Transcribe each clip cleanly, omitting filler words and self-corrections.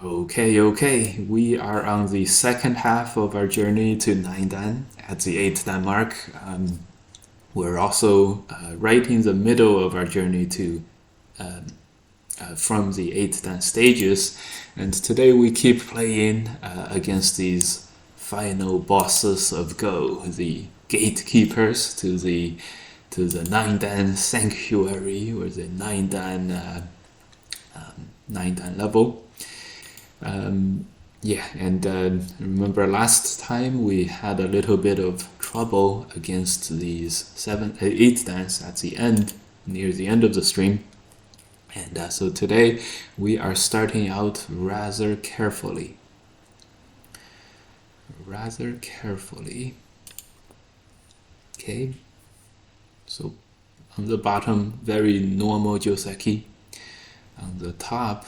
Okay, we are on the second half of our journey to 9 dan at the 8 dan mark. We're also right in the middle of our journey to from the 8 dan stages, and today we keep playing against these final bosses of Go, the gatekeepers to the 9 dan sanctuary or the 9 dan level. Yeah, and remember last time we had a little bit of trouble against these 8 dans at the end, near the end of the stream. And so today we are starting out rather carefully. Rather carefully. Okay, so on the bottom, very normal Joseki. On the top,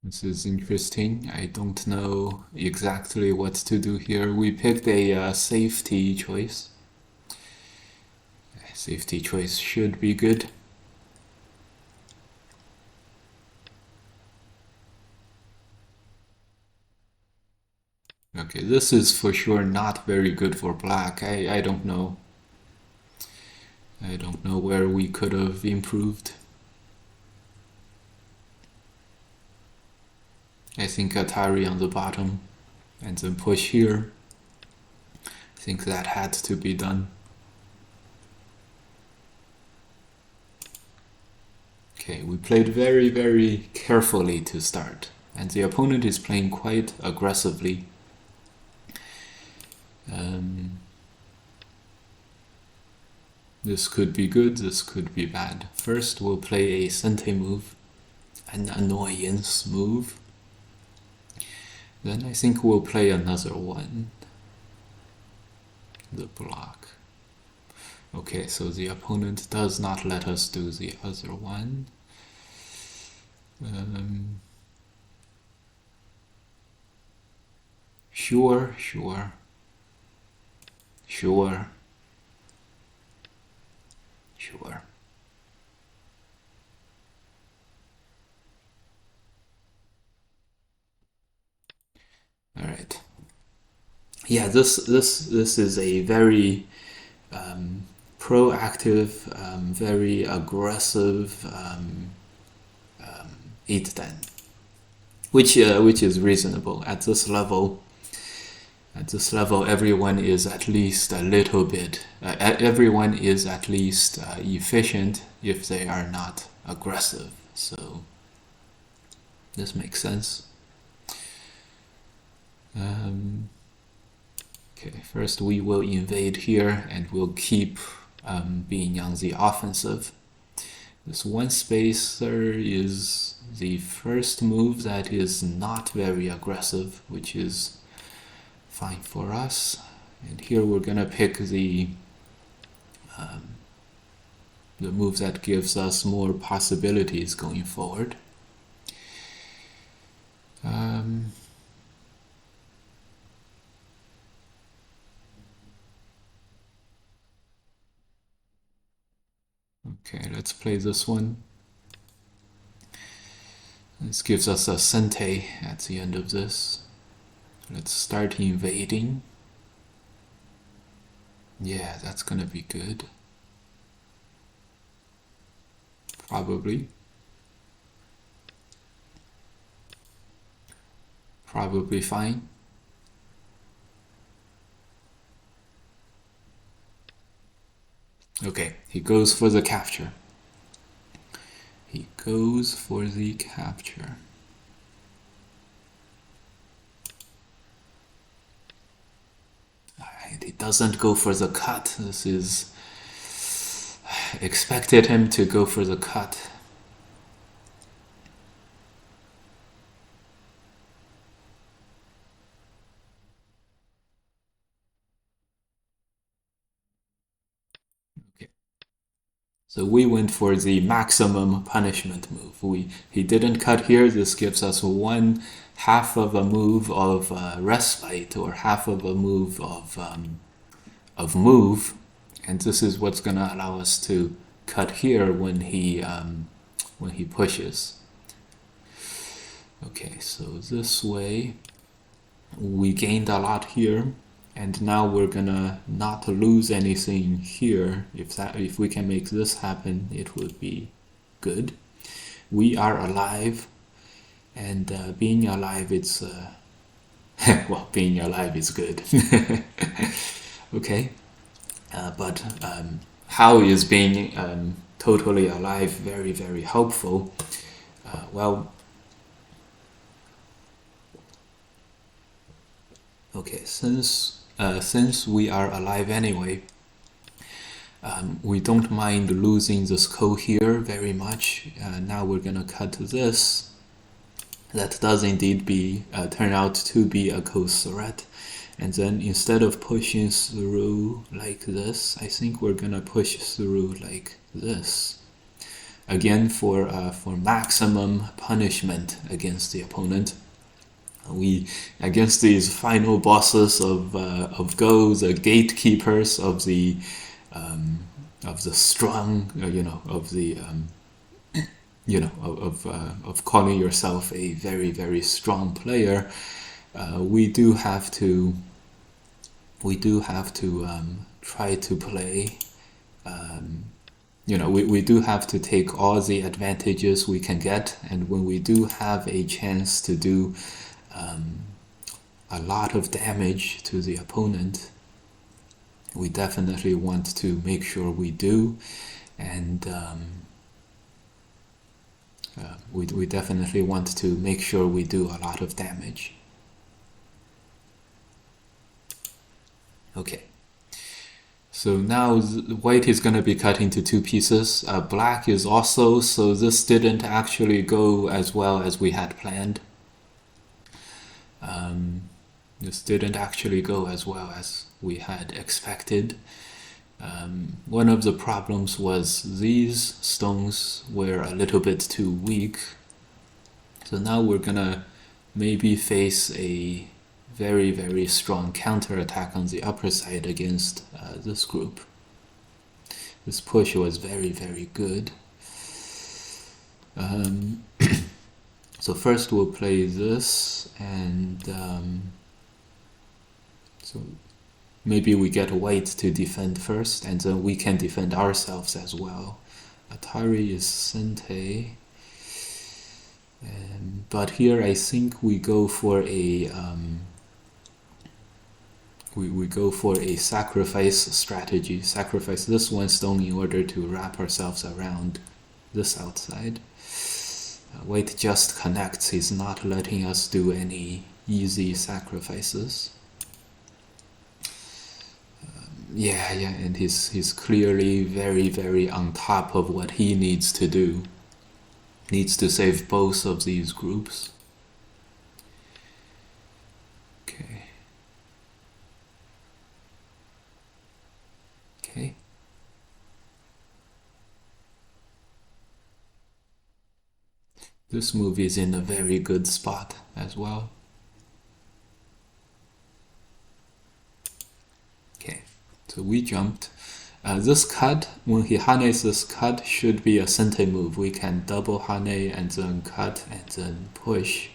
this is interesting. I don't know exactly what to do here. We picked a safety choice. Safety choice should be good. Okay, this is for sure not very good for black. I don't know. I don't know where we could have improved. I think Atari on the bottom and then push here. I think that had to be done. Okay, we played very carefully to start, and the opponent is playing quite aggressively. This could be good, this could be bad. First, we'll play a Sente move, an annoyance move. Then I think we'll play another one. The block. Okay, so the opponent does not let us do the other one. Sure. All right. Yeah, this is a very proactive, very aggressive 8 dan, which is reasonable at this level. At this level, everyone is at least a little bit. Everyone is at least efficient if they are not aggressive. So this makes sense. Okay, first we will invade here and we'll keep being on the offensive. This one spacer is the first move that is not very aggressive, which is fine for us. And here we're gonna pick the move that gives us more possibilities going forward. Okay, let's play this one. This gives us a Sente at the end of this. Let's start invading. Yeah, that's gonna be good. Probably. Probably fine. Okay, he goes for the capture. He goes for the capture. Alright, he doesn't go for the cut. This is... expected him to go for the cut. Okay. So we went for the maximum punishment move. He didn't cut here. This gives us one half of a move of respite, or half of a move of move, and this is what's going to allow us to cut here when he pushes. Okay, so this way we gained a lot here, and now we're gonna not lose anything here. If we can make this happen, it would be good. We are alive, and being alive, it's well, being alive is good. Okay, but how is being totally alive very, very helpful? Well, okay, since we are alive anyway, we don't mind losing this ko here very much. Now we're gonna cut this. That does indeed turn out to be a ko threat. And then instead of pushing through like this, I think we're gonna push through like this. Again, for maximum punishment against the opponent. Against these final bosses of Go, the gatekeepers of the strong, of calling yourself a very, very strong player, we do have to try to play. We do have to take all the advantages we can get, and when we do have a chance to do a lot of damage to the opponent, we definitely want to make sure we do, and we definitely want to make sure we do a lot of damage. Okay, so now white is going to be cut into two pieces. Black is also, so this didn't actually go as well as we had planned. This didn't actually go as well as we had expected. One of the problems was these stones were a little bit too weak. So now we're gonna maybe face a very, very strong counterattack on the upper side against this group. This push was very, very good. So first we'll play this, and so maybe we get white to defend first, and then we can defend ourselves as well. Atari is Sente, but here I think we go for a we go for a sacrifice strategy. Sacrifice this one stone in order to wrap ourselves around this outside. White just connects. He's not letting us do any easy sacrifices. Yeah, and he's clearly very, very on top of what he needs to do. Needs to save both of these groups. Okay. Okay. This move is in a very good spot as well. Okay, so we jumped. This cut, when he hanes this cut, should be a Sente move. We can double hane and then cut and then push.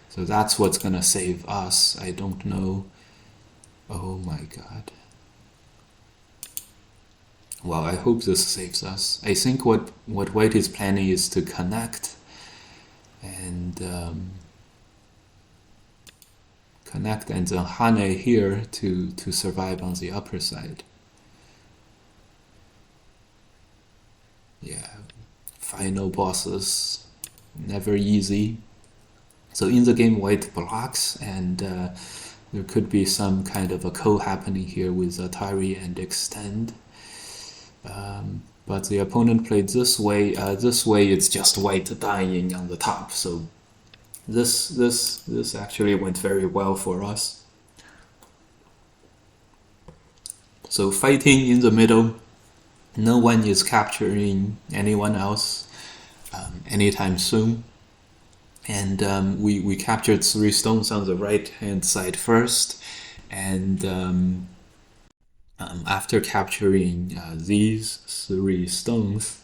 So that's what's gonna save us. I don't know. Oh my god. Well, I hope this saves us. I think what white is planning is to connect and then hane here to survive on the upper side. Yeah, final bosses, never easy. So in the game, white blocks, and there could be some kind of a ko happening here with Atari and extend. But the opponent played this way. This way, it's just white dying on the top. So this actually went very well for us. So fighting in the middle, No one is capturing anyone else anytime soon. And we captured 3 stones on the right hand side first, and after capturing these 3 stones,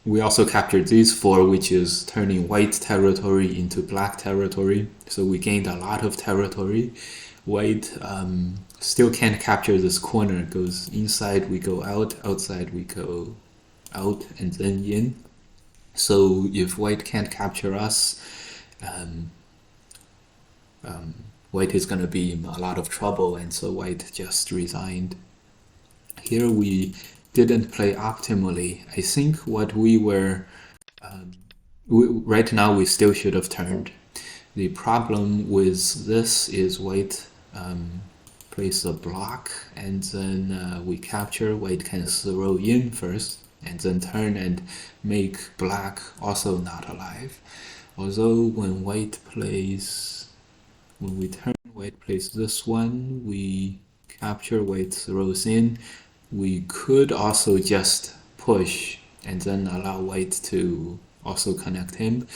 we also captured these 4, which is turning white territory into black territory. So we gained a lot of territory. White still can't capture this corner. It goes inside, we go out, outside, we go out, and then in. So if white can't capture us, white is going to be in a lot of trouble, and so white just resigned. Here we didn't play optimally. I think what we were... right now we still should have turned. The problem with this is white plays a block, and then we capture. White can throw in first, and then turn and make black also not alive. Although when white plays... when we turn, white plays this one, we capture, white throws in. We could also just push and then allow white to also connect him.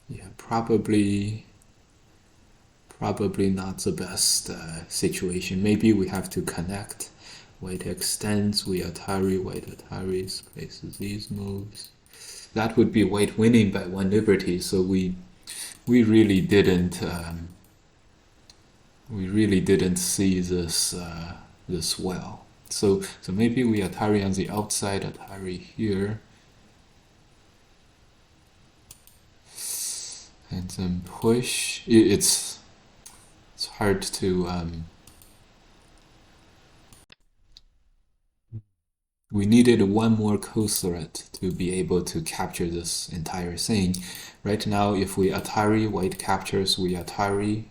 Yeah, probably not the best situation. Maybe we have to connect. White extends, we Atari, white Ataris, places these moves. That would be white winning by 1 liberty, so we really didn't see this this well. So maybe we Atari on the outside, Atari here, and then push. It's hard to we needed 1 more co-threat to be able to capture this entire thing. Right now, if we Atari, white captures, we Atari,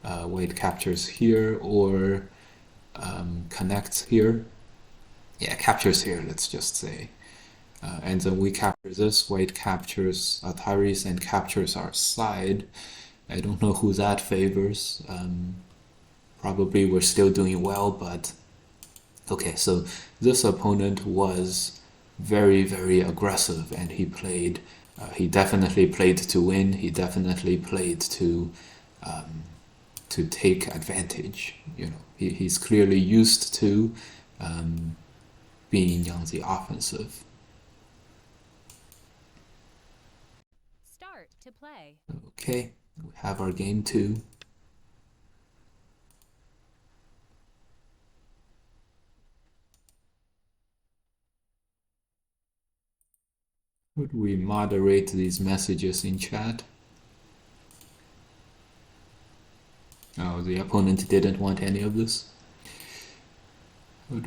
white captures here, or connects here. Yeah, captures here, let's just say. And then we capture this, white captures Ataris and captures our side. I don't know who that favors. Probably we're still doing well, but okay, so this opponent was very, very aggressive, and he played, he definitely played to win, he definitely played to take advantage. You know, he's clearly used to being on the offensive. Start to play. Okay, we have our game 2. Would we moderate these messages in chat? Oh, the opponent didn't want any of this. Would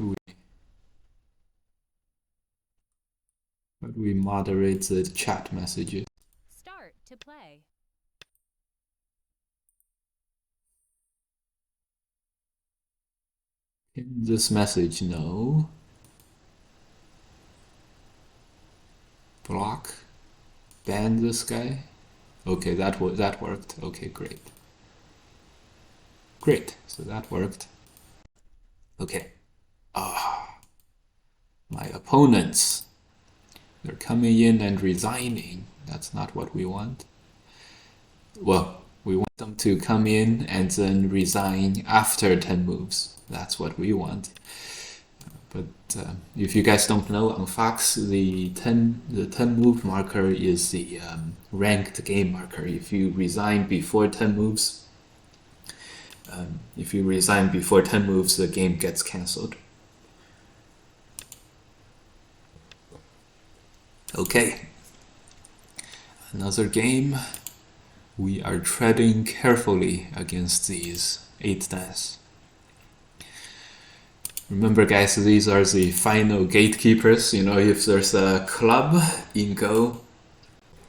we moderate the chat messages? Start to play. In this message, no. Block. Ban this guy. Okay, that worked. Okay, great. Great, so that worked. Okay. My opponents. They're coming in and resigning. That's not what we want. Well, we want them to come in and then resign after 10 moves. That's what we want. But if you guys don't know, on Fox, the 10 move marker is the ranked game marker. If you resign before 10 moves, the game gets cancelled. Okay, another game. We are treading carefully against these 8-dance. Remember, guys, these are the final gatekeepers. You know, if there's a club in Go,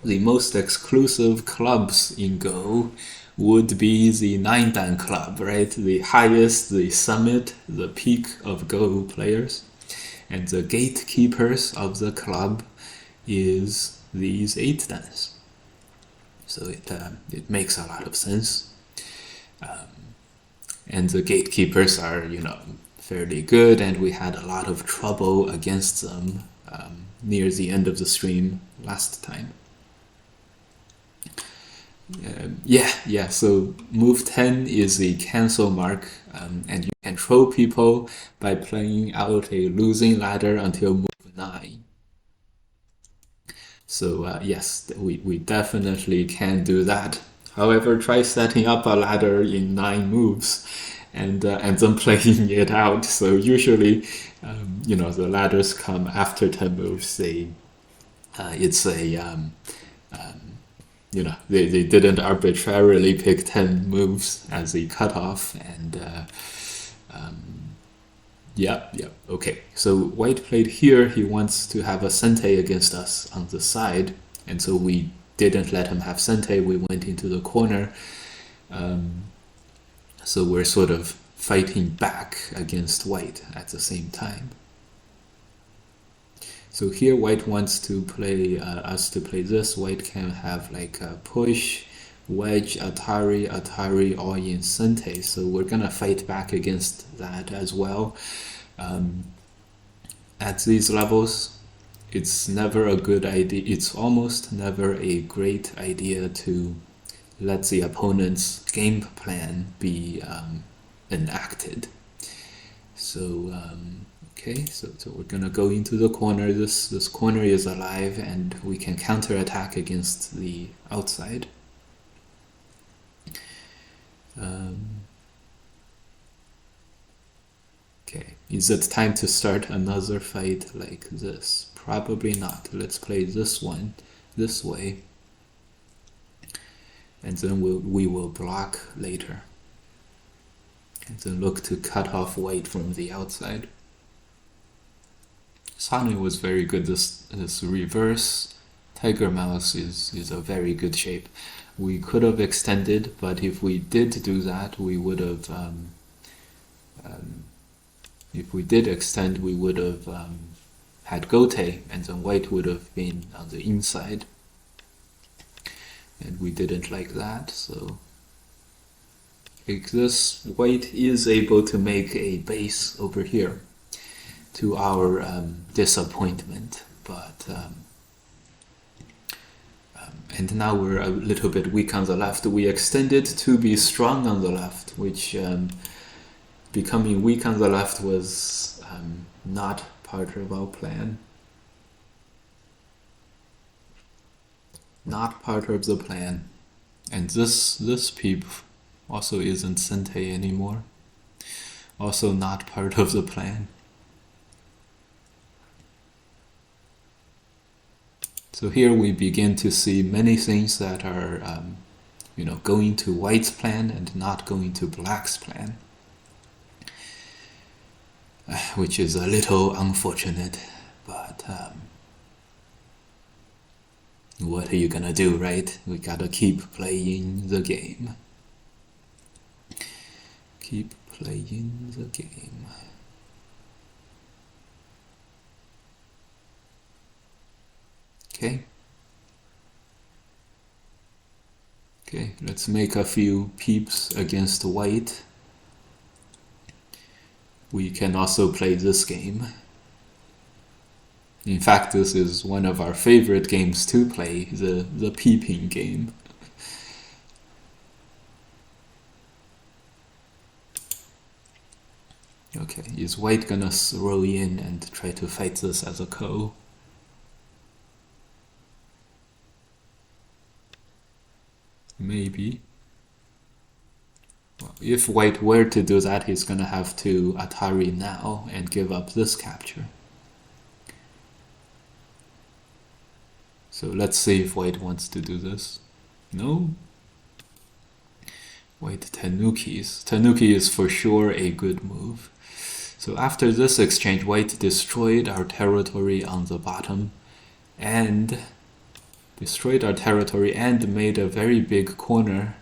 the most exclusive clubs in Go would be the 9-dan club, right? The highest, the summit, the peak of Go players. And the gatekeepers of the club is these 8-dans. So it makes a lot of sense. And the gatekeepers are, fairly good, and we had a lot of trouble against them near the end of the stream last time. Yeah. So move 10 is the cancel mark, and you can troll people by playing out a losing ladder until move 9. So yes, we definitely can do that. However, try setting up a ladder in 9 moves and then playing it out. So usually, the ladders come after 10 moves. It's a they didn't arbitrarily pick 10 moves as the cutoff, and yeah, okay. So white played here, he wants to have a sente against us on the side, and so we didn't let him have sente, we went into the corner. So we're sort of fighting back against white at the same time. So here white wants to play us to play this. White can have like a push, wedge, Atari all in sente. So we're gonna fight back against that as well. At these levels, it's never a good idea. It's almost never a great idea to let the opponent's game plan be enacted. So okay, so we're gonna go into the corner. This corner is alive, and we can counterattack against the outside. Okay, is it time to start another fight like this? Probably not. Let's play this one this way, and then we will block later, and then look to cut off white from the outside. Sanu was very good. This reverse tiger mouse is a very good shape. We could have extended, but if we did do that, we would have. If we did extend, we would have had gote, and then white would have been on the inside, and we didn't like that. So like this, white is able to make a base over here, to our disappointment, but and now we're a little bit weak on the left. We extended to be strong on the left, which becoming weak on the left was not part of our plan. Not part of the plan. And this peep also isn't sente anymore. Also not part of the plan. So here we begin to see many things that are, going to white's plan and not going to black's plan, which is a little unfortunate, but what are you gonna do, right? We gotta keep playing the game. Keep playing the game. Okay, let's make a few peeps against white. We can also play this game. In fact, this is one of our favorite games to play, the peeping game. Okay, is white gonna throw in and try to fight this as a ko? Maybe. Well, if white were to do that, he's gonna have to Atari now and give up this capture. So let's see if white wants to do this. No? White Tanukis. Tanuki is for sure a good move. So after this exchange, white destroyed our territory on the bottom and destroyed our territory and made a very big corner.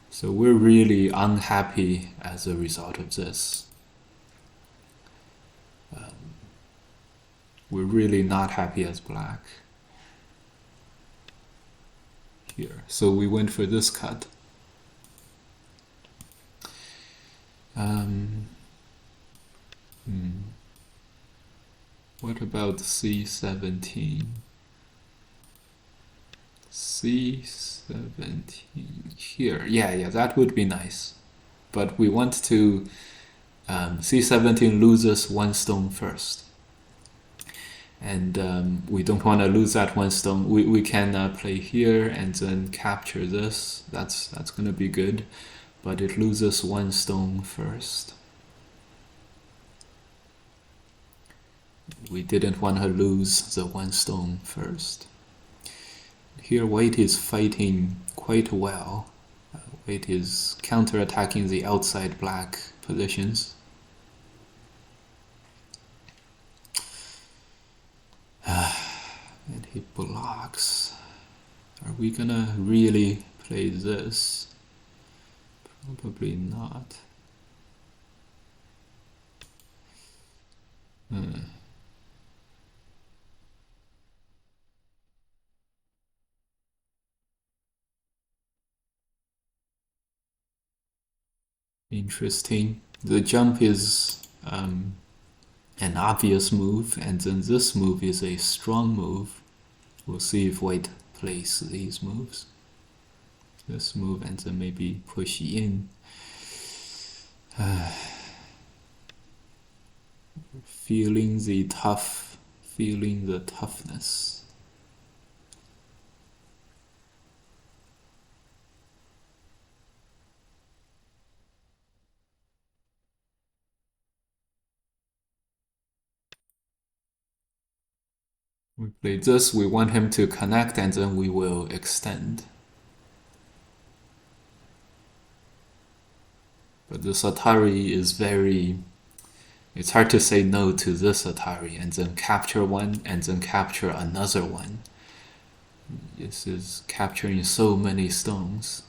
So we're really unhappy as a result of this. We're really not happy as black here. So we went for this cut. What about C17? C17 here. Yeah, that would be nice. But we want to C17 loses one stone first. And we don't want to lose that one stone. We can play here and then capture this. That's going to be good. But it loses one stone first. We didn't want to lose the one stone first. Here White is fighting quite well. White is counter-attacking the outside black positions. And he blocks. Are we gonna really play this? Probably not. Interesting. The jump is an obvious move, and then this move is a strong move. We'll see if White plays these moves. This move and then maybe push in. Feeling the toughness. We played this, we want him to connect and then we will extend. But this Atari is very... It's hard to say no to this Atari and then capture one and then capture another one. This is capturing so many stones.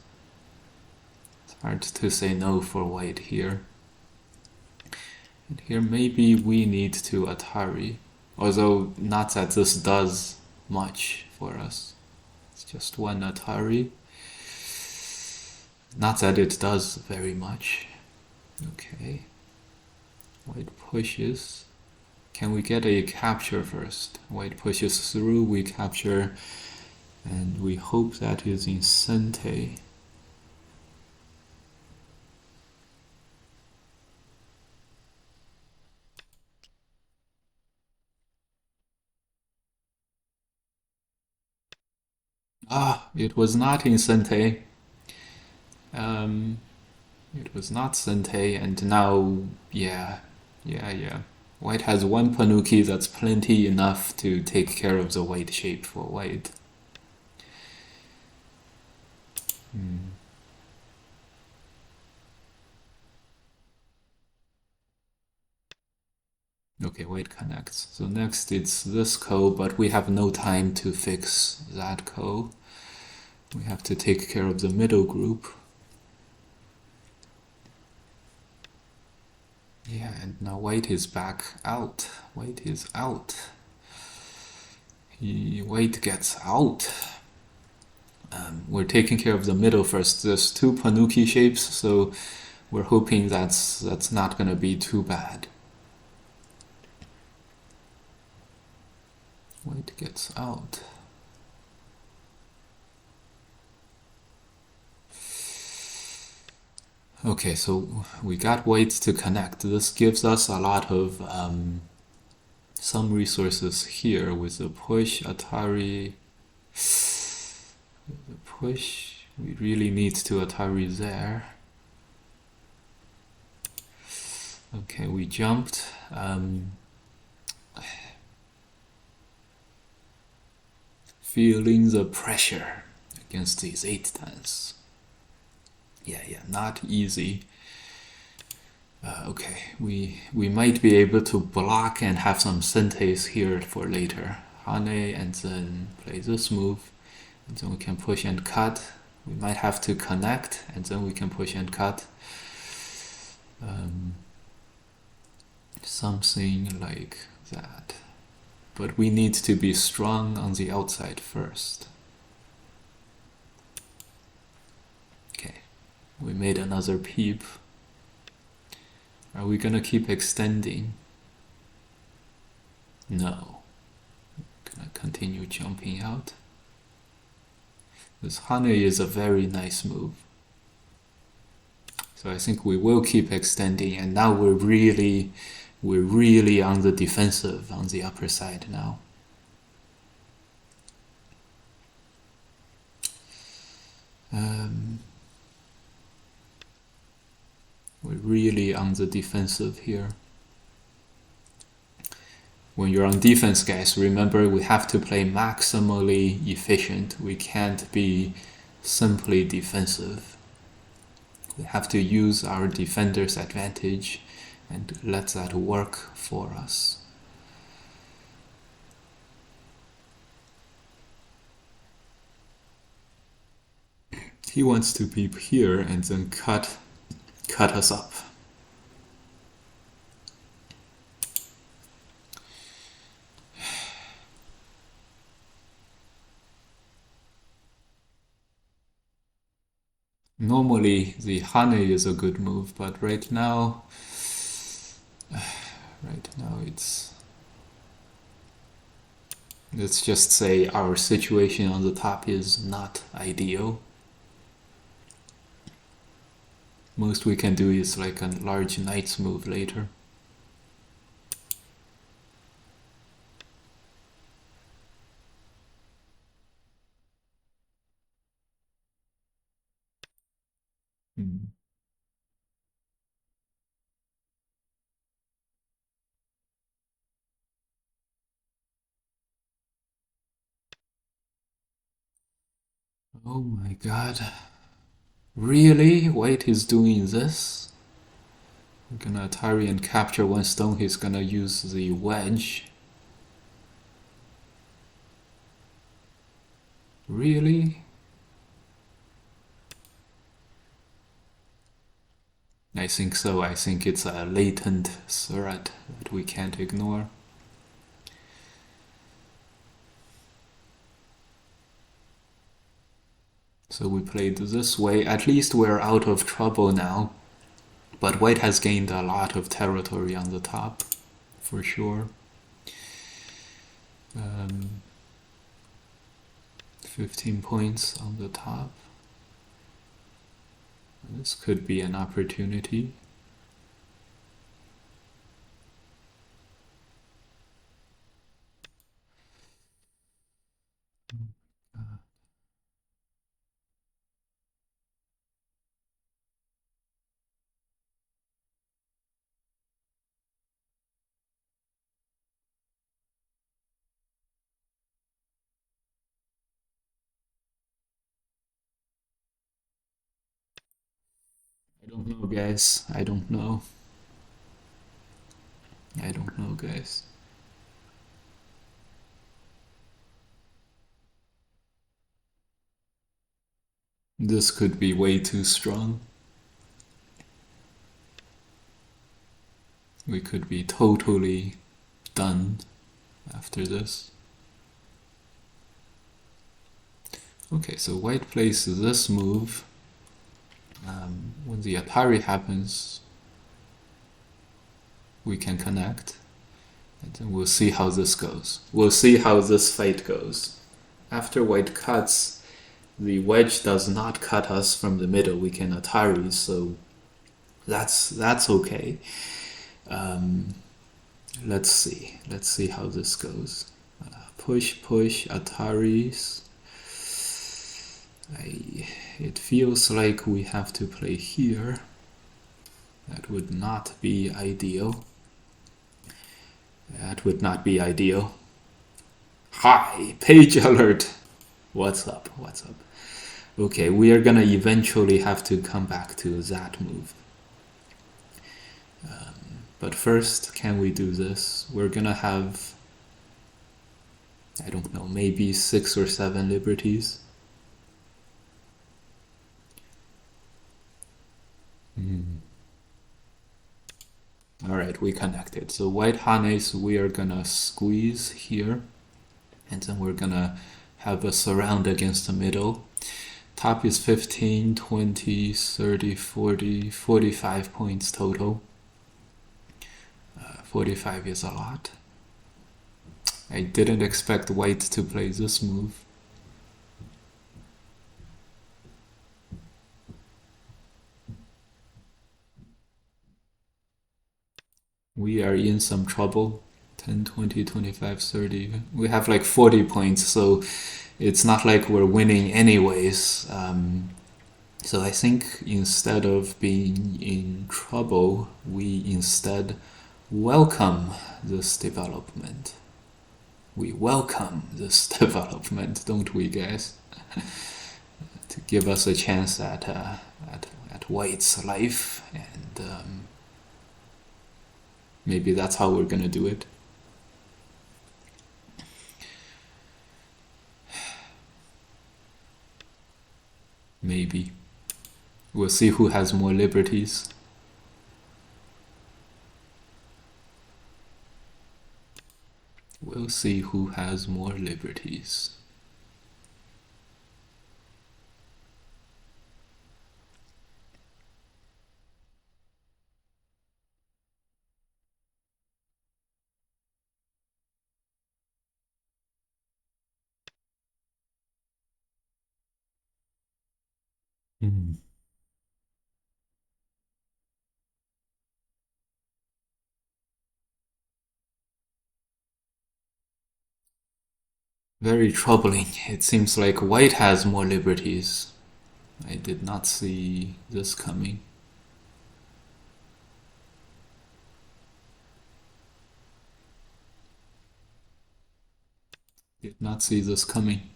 It's hard to say no for White here. And here maybe we need to Atari. Although not that this does much for us. It's just one Atari. Not that it does very much. Okay. White pushes. Can we get a capture first? White pushes through, we capture, and we hope that is in Sente. It was not in Sente. It was not Sente, and now, yeah. White has one Panuki, that's plenty enough to take care of the white shape for White. Okay, White connects. So next it's this ko, but we have no time to fix that ko. We have to take care of the middle group. Yeah, and now White is back out. White is out. White gets out. We're taking care of the middle first. There's two Panuki shapes, so we're hoping that's not gonna be too bad. White gets out. Okay, so we got White to connect. This gives us a lot of some resources here with the push, Atari. The push, we really need to Atari there. Okay, we jumped. Feeling the pressure against these 8-tens. Yeah, not easy. Okay, we might be able to block and have some Sentes here for later. Hane, and then play this move, and then we can push and cut. We might have to connect, and then we can push and cut. Something like that. But we need to be strong on the outside first. Okay, we made another peep. Are we gonna keep extending? No. Gonna continue jumping out. This Hane is a very nice move. So I think we will keep extending, and now we're really on the defensive on the upper side now. We're really on the defensive here. When you're on defense, guys, remember we have to play maximally efficient. We can't be simply defensive. We have to use our defender's advantage and let that work for us. He wants to be here and then cut us up. Normally the Hane is a good move, but right now it's, let's just say our situation on the top is not ideal. Most we can do is like a large knight's move later. Oh my god. Really? White is doing this? We're gonna Atari and capture one stone. He's gonna use the wedge. Really? I think so. I think it's a latent threat that we can't ignore. So we played this way. At least we're out of trouble now. But White has gained a lot of territory on the top, for sure. 15 points on the top. This could be an opportunity. I don't know, guys. I don't know, guys. This could be way too strong. We could be totally done after this. Okay, so White plays this move. When the Atari happens, we can connect, and then we'll see how this goes. We'll see how this fight goes. After White cuts, the wedge does not cut us from the middle. We can Atari, so that's okay. Let's see how this goes. Push, Ataris. It feels like we have to play here. That would not be ideal. Hi, page alert. What's up? Okay, we are gonna eventually have to come back to that move. But first, can we do this? We're gonna have, I don't know, maybe 6 or 7 liberties. Alright, we connected. So White Hanes, we are gonna squeeze here, and then we're gonna have a surround against the middle. Top is 15, 20, 30, 40, 45 points total. 45 is a lot. I didn't expect white to play this move. We are in some trouble. 10, 20, 25, 30. We have like 40 points, so it's not like we're winning anyways. So I think instead of being in trouble, we instead welcome this development. We welcome this development, don't we, guys? To give us a chance at White's life, and maybe that's how we're gonna do it. Maybe. We'll see who has more liberties. We'll see who has more liberties. Very troubling. It seems like white has more liberties. I did not see this coming. Did not see this coming.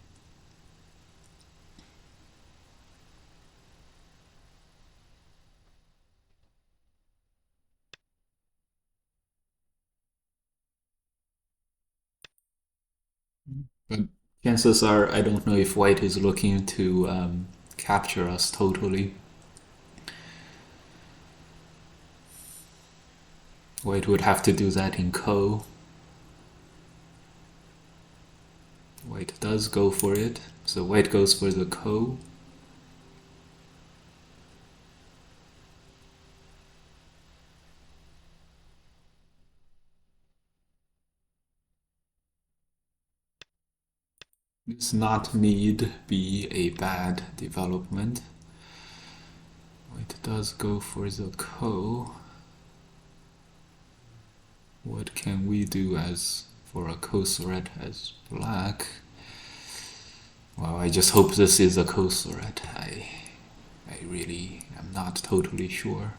But chances are, I don't know if white is looking to capture us totally. White would have to do that in Ko. White does go for it, so white goes for the Ko. This not need be a bad development. White does go for the Ko. What can we do as for a Ko threat as black? Well, I just hope this is a Ko threat. I really am not totally sure.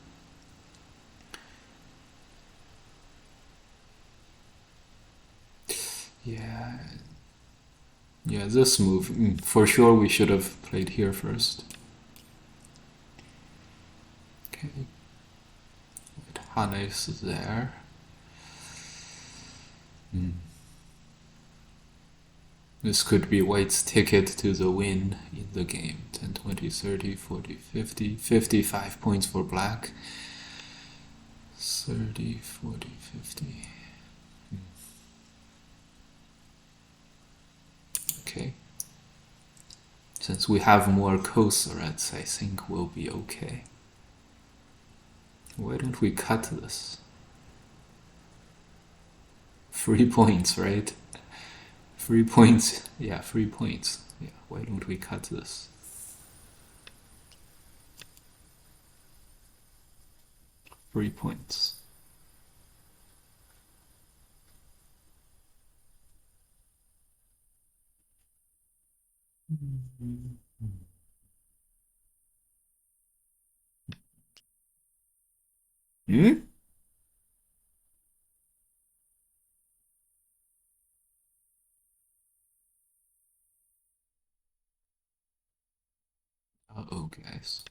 Yeah, this move, for sure we should have played here first. Okay, Hannes is there. This could be white's ticket to the win in the game. 10, 20, 30, 40, 50. 55 points for black. 30, 40, 50. Okay. Since we have more co-threats, I think we'll be okay. Why don't we cut this? 3 points, right? 3 points. Yeah, 3 points. Yeah, why don't we cut this? Three points. Hmm? Uh-oh, guys.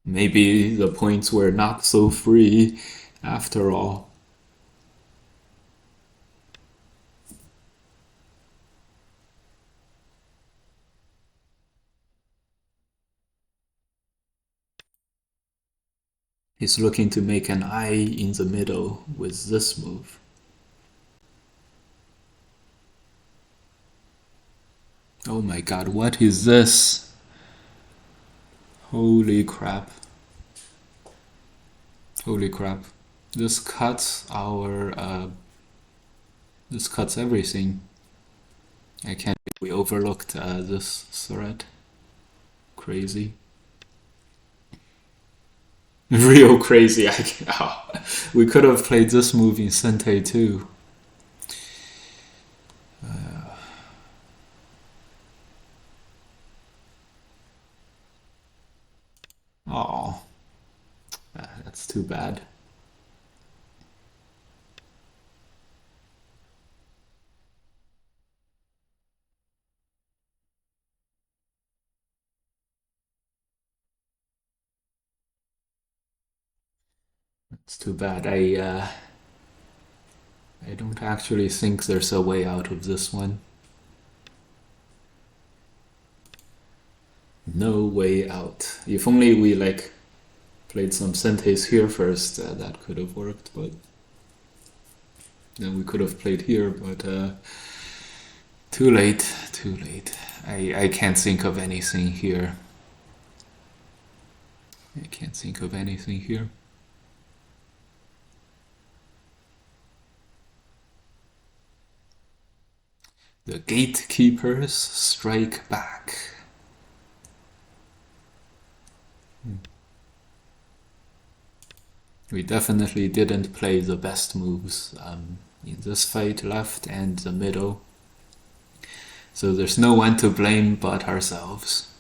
Maybe the points were not so free after all. He's looking to make an eye in the middle with this move. Oh my god, what is this? Holy crap. Holy crap. This cuts our this cuts everything. I can't believe we overlooked this threat. Crazy. Real crazy. We could have played this move in Sente too. Oh, that's too bad. It's too bad. I don't actually think there's a way out of this one. No way out. If only we like played some Sentes here first, that could have worked, but then we could have played here, but too late, too late. I can't think of anything here. I can't think of anything here. The gatekeepers strike back. We definitely didn't play the best moves in this fight, left and the middle. So there's no one to blame but ourselves.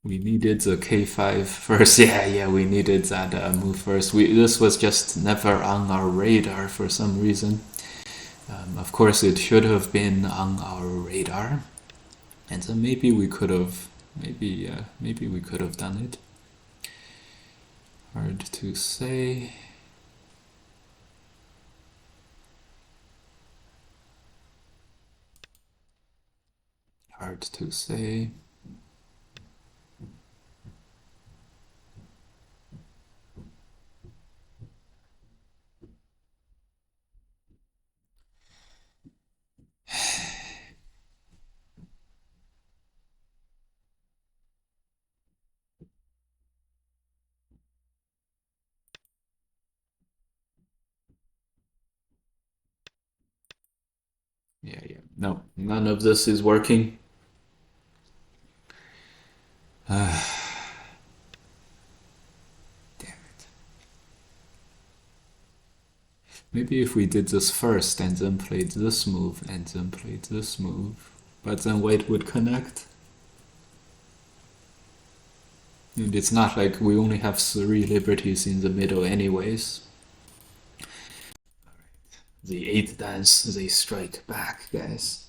We needed the K5 first. Yeah, we needed that move first. This was just never on our radar for some reason. Of course, it should have been on our radar, and then maybe we could have, maybe we could have done it. Hard to say. Hard to say. Yeah. No, none of this is working. Damn it. Maybe if we did this first and then played this move and then played this move, but then white would connect. And it's not like we only have 3 liberties in the middle anyways. The 8 dance, they strike back, guys.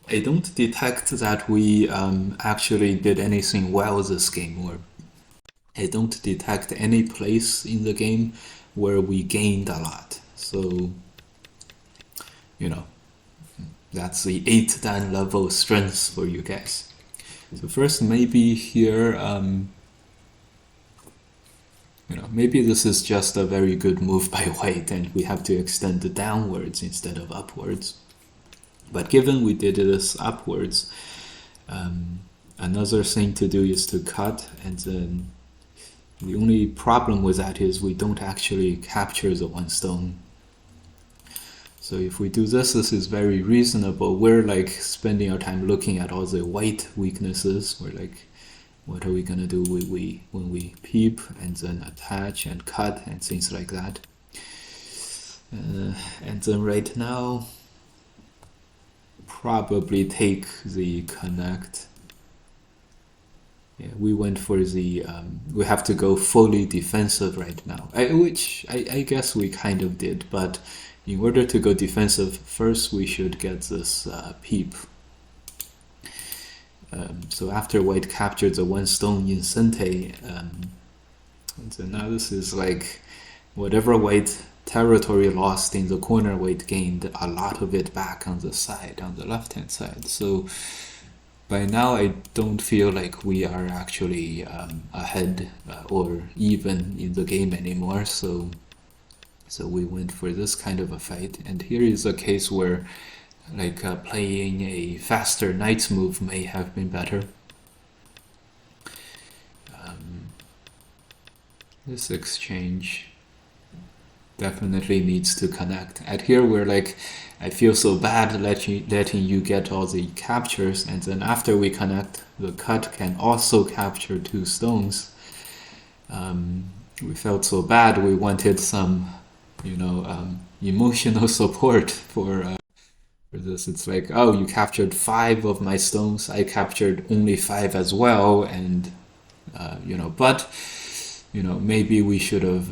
I don't detect that we actually did anything well this game, or I don't detect any place in the game where we gained a lot. So, you know, that's the 8 dan level strength for you guys. So first, maybe here, you know, maybe this is just a very good move by white and we have to extend downwards instead of upwards. But given we did this upwards, another thing to do is to cut, and then the only problem with that is we don't actually capture the 1 stone. So if we do this, this is very reasonable. We're like spending our time looking at all the white weaknesses. We're like, what are we gonna do when we peep and then attach and cut and things like that. And then right now, probably take the connect. Yeah, we went for the, we have to go fully defensive right now, which I guess we kind of did, but in order to go defensive, first we should get this peep. So after white captured the 1 stone in Sente, so now this is like whatever white territory lost in the corner, white gained a lot of it back on the side, on the left hand side. So By now, I don't feel like we are actually ahead or even in the game anymore. So we went for this kind of a fight. And here is a case where like playing a faster knight's move may have been better. This exchange definitely needs to connect. At here we're like, I feel so bad letting you get all the captures, and then after we connect, the cut can also capture 2 stones. We felt so bad, we wanted some, emotional support for this. It's like, oh, you captured 5 of my stones, I captured only 5 as well, and but maybe we should have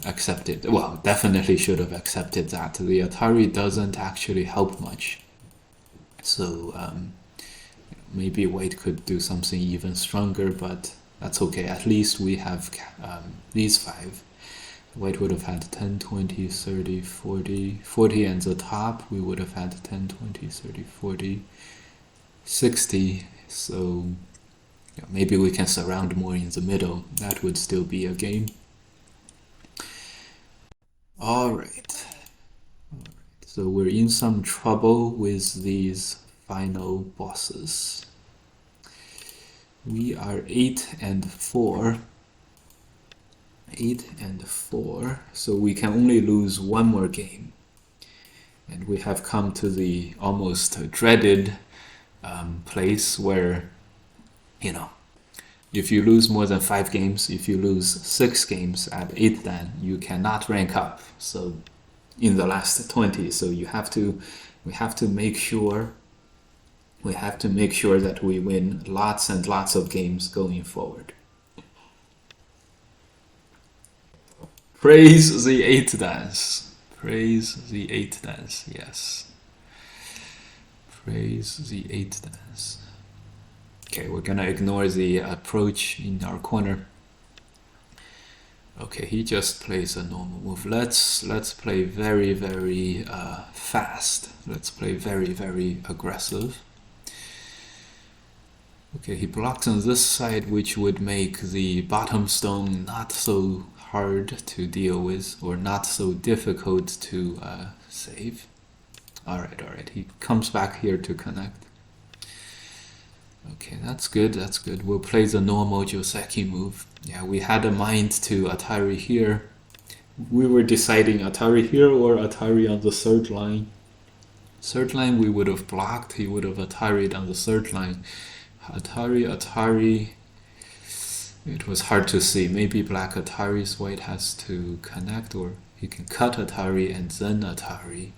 accepted. Well, definitely should have accepted that. The Atari doesn't actually help much. So maybe White could do something even stronger, but that's okay. At least we have these 5. White would have had 10, 20, 30, 40, 40 and the top. We would have had 10, 20, 30, 40, 60. So maybe we can surround more in the middle. That would still be a game. Alright. So we're in some trouble with these final bosses. We are 8 and 4. 8 and 4. So we can only lose 1 more game. And we have come to the almost dreaded place where if you lose more than 5 games, if you lose 6 games at 8 dan, you cannot rank up. So in the last 20, so we have to make sure that we win lots and lots of games going forward. Praise the 8 dance. Praise the 8 dance. Yes. Praise the 8 dance. Okay, we're gonna ignore the approach in our corner. Okay, he just plays a normal move. Let's play very, very fast. Let's play very, very aggressive. Okay, he blocks on this side, which would make the bottom stone not so hard to deal with, or not so difficult to save. Alright, he comes back here to connect. Okay, that's good. We'll play the normal Joseki move. Yeah, we had a mind to Atari here. We were deciding Atari here or Atari on the 3rd line. 3rd line we would have blocked, he would have Atari'd on the 3rd line. Atari. It was hard to see. Maybe black Atari's white has to connect, or he can cut Atari and then Atari.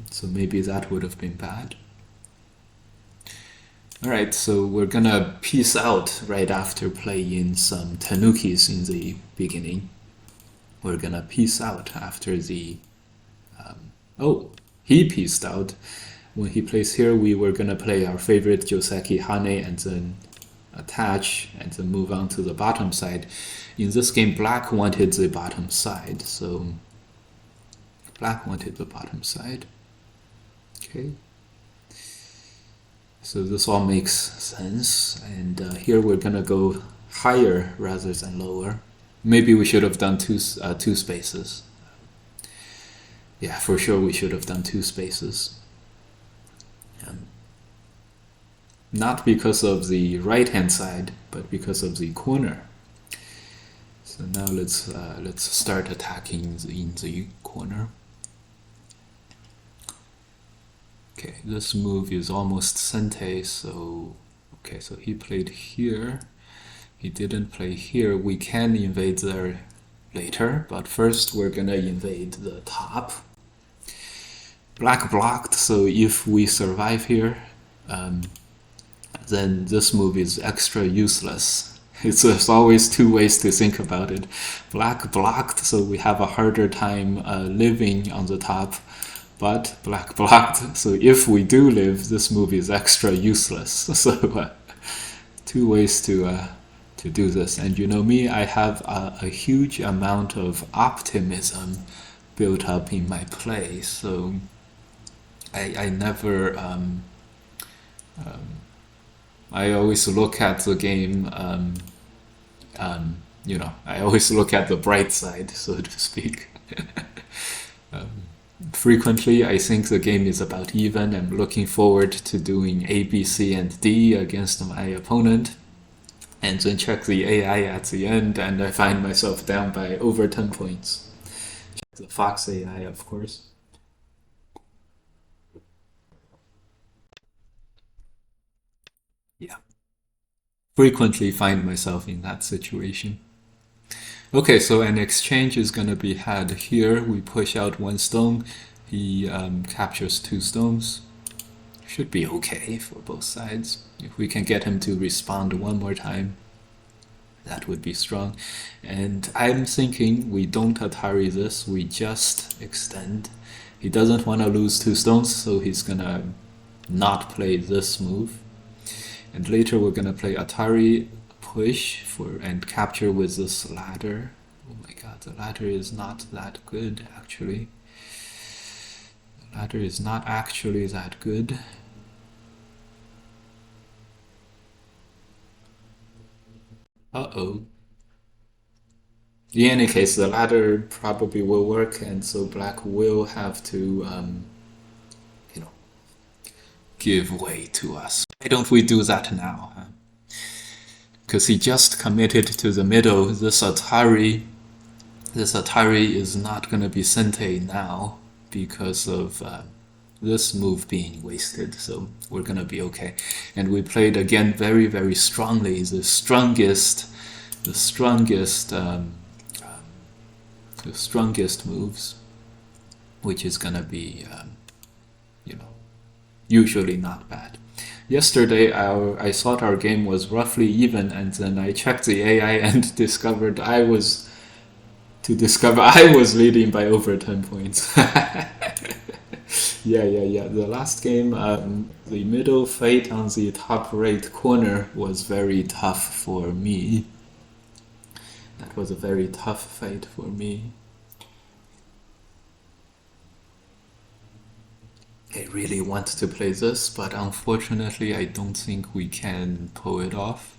So maybe that would have been bad. Alright, so we're gonna peace out right after playing some tanukis in the beginning. We're gonna peace out after the... oh, he peaced out. When he plays here, we were gonna play our favorite Joseki Hane and then attach and then move on to the bottom side. In this game, black wanted the bottom side, so black wanted the bottom side. Okay. So this all makes sense, and here we're gonna go higher rather than lower. Maybe we should have done two spaces. Yeah, for sure we should have done 2 spaces. Not because of the right-hand side, but because of the corner. So now let's start attacking in the corner. Okay, this move is almost sente, so okay, so he played here. He didn't play here. We can invade there later, but first we're gonna invade the top. Black blocked, so if we survive here, then this move is extra useless. There's always 2 ways to think about it. Black blocked, so we have a harder time living on the top. But black blocked, so if we do live, this move is extra useless. So 2 ways to do this. And you know me, I have a huge amount of optimism built up in my play. So I never I always look at the game. I always look at the bright side, so to speak. Frequently, I think the game is about even. I'm looking forward to doing A, B, C, and D against my opponent, and then check the AI at the end, and I find myself down by over 10 points. Check the Fox AI, of course. Yeah. Frequently find myself in that situation. Okay, so an exchange is going to be had here. We push out one stone. He captures two stones. Should be okay for both sides. If we can get him to respond one more time, that would be strong. And I'm thinking we don't Atari this, we just extend. He doesn't want to lose two stones, so he's gonna not play this move. And later we're gonna play Atari push and capture with this ladder. Oh my god, the ladder is not that good actually. The ladder is not actually that good. Uh-oh. In any case, the ladder probably will work, and so black will have to, give way to us. Why don't we do that now? Because he just committed to the middle. This Atari is not going to be Sente now because of this move being wasted. So we're going to be okay. And we played again very, very strongly. The strongest moves, which is going to be, usually not bad. Yesterday, I thought our game was roughly even, and then I checked the AI and discovered I was leading by over 10 points. Yeah. The last game, the middle fate on the top right corner was very tough for me. That was a very tough fight for me. I really want to play this, but unfortunately I don't think we can pull it off.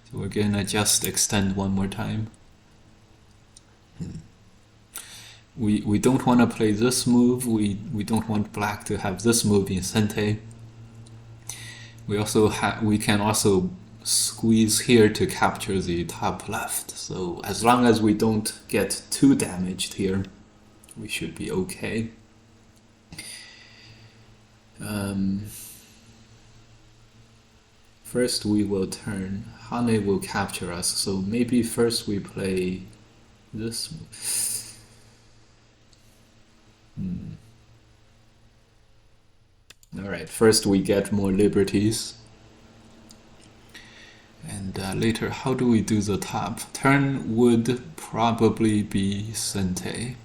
So we're gonna just extend one more time. We don't want to play this move. We don't want black to have this move in Sente. We can also squeeze here to capture the top left. So as long as we don't get too damaged here, we should be okay. First we will turn. Hane will capture us, so maybe first we play this move. Alright, first we get more liberties. And later, how do we do the top? Turn would probably be Sente.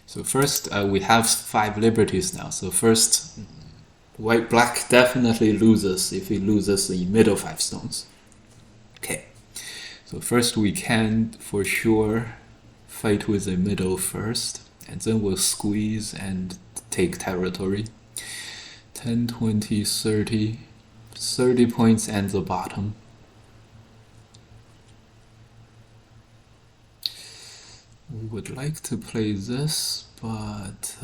So first, we have 5 liberties now. So first, black definitely loses if he loses the middle 5 stones. Okay. So first we can, for sure, fight with the middle first. And then we'll squeeze and take territory. 10, 20, 30. 30 points and the bottom. We would like to play this, but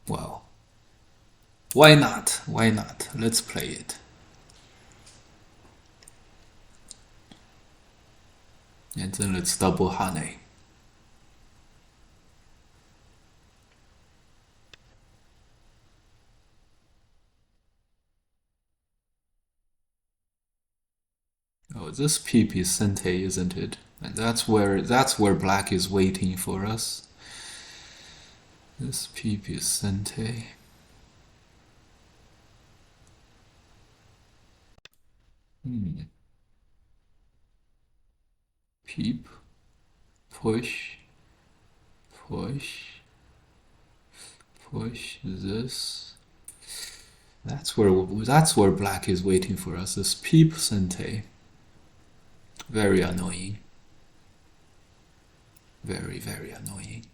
well, why not? Why not? Let's play it. And then let's double Hane. Oh, this peep is Sente, isn't it? And that's where black is waiting for us. This peep is Sente. Peep, push, this. That's where black is waiting for us. This peep Sente. Very annoying. Very, very annoying.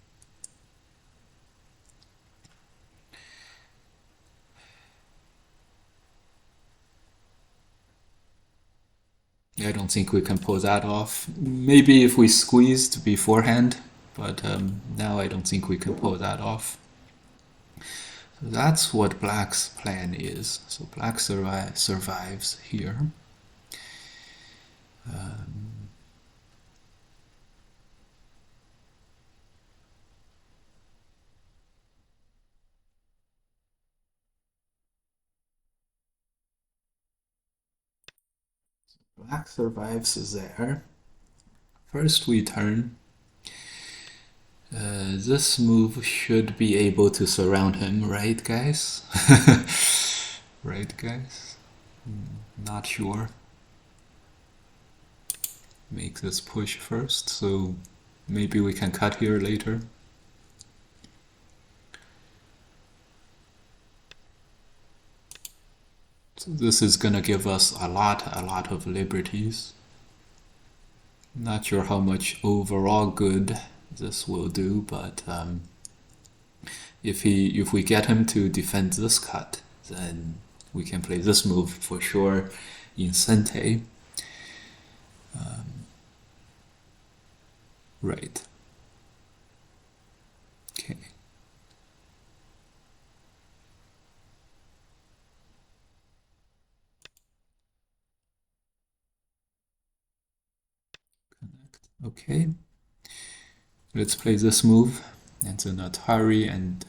I don't think we can pull that off. Maybe if we squeezed beforehand, but now I don't think we can pull that off. So that's what black's plan is. So black survives here. Black survives there. First we turn. This move should be able to surround him, right guys? Right guys? Not sure. Make this push first, so maybe we can cut here later. So this is gonna give us a lot of liberties. Not sure how much overall good this will do, but if we get him to defend this cut, then we can play this move for sure in Sente. Right. Okay. Connect. Okay. Let's play this move and then Atari, and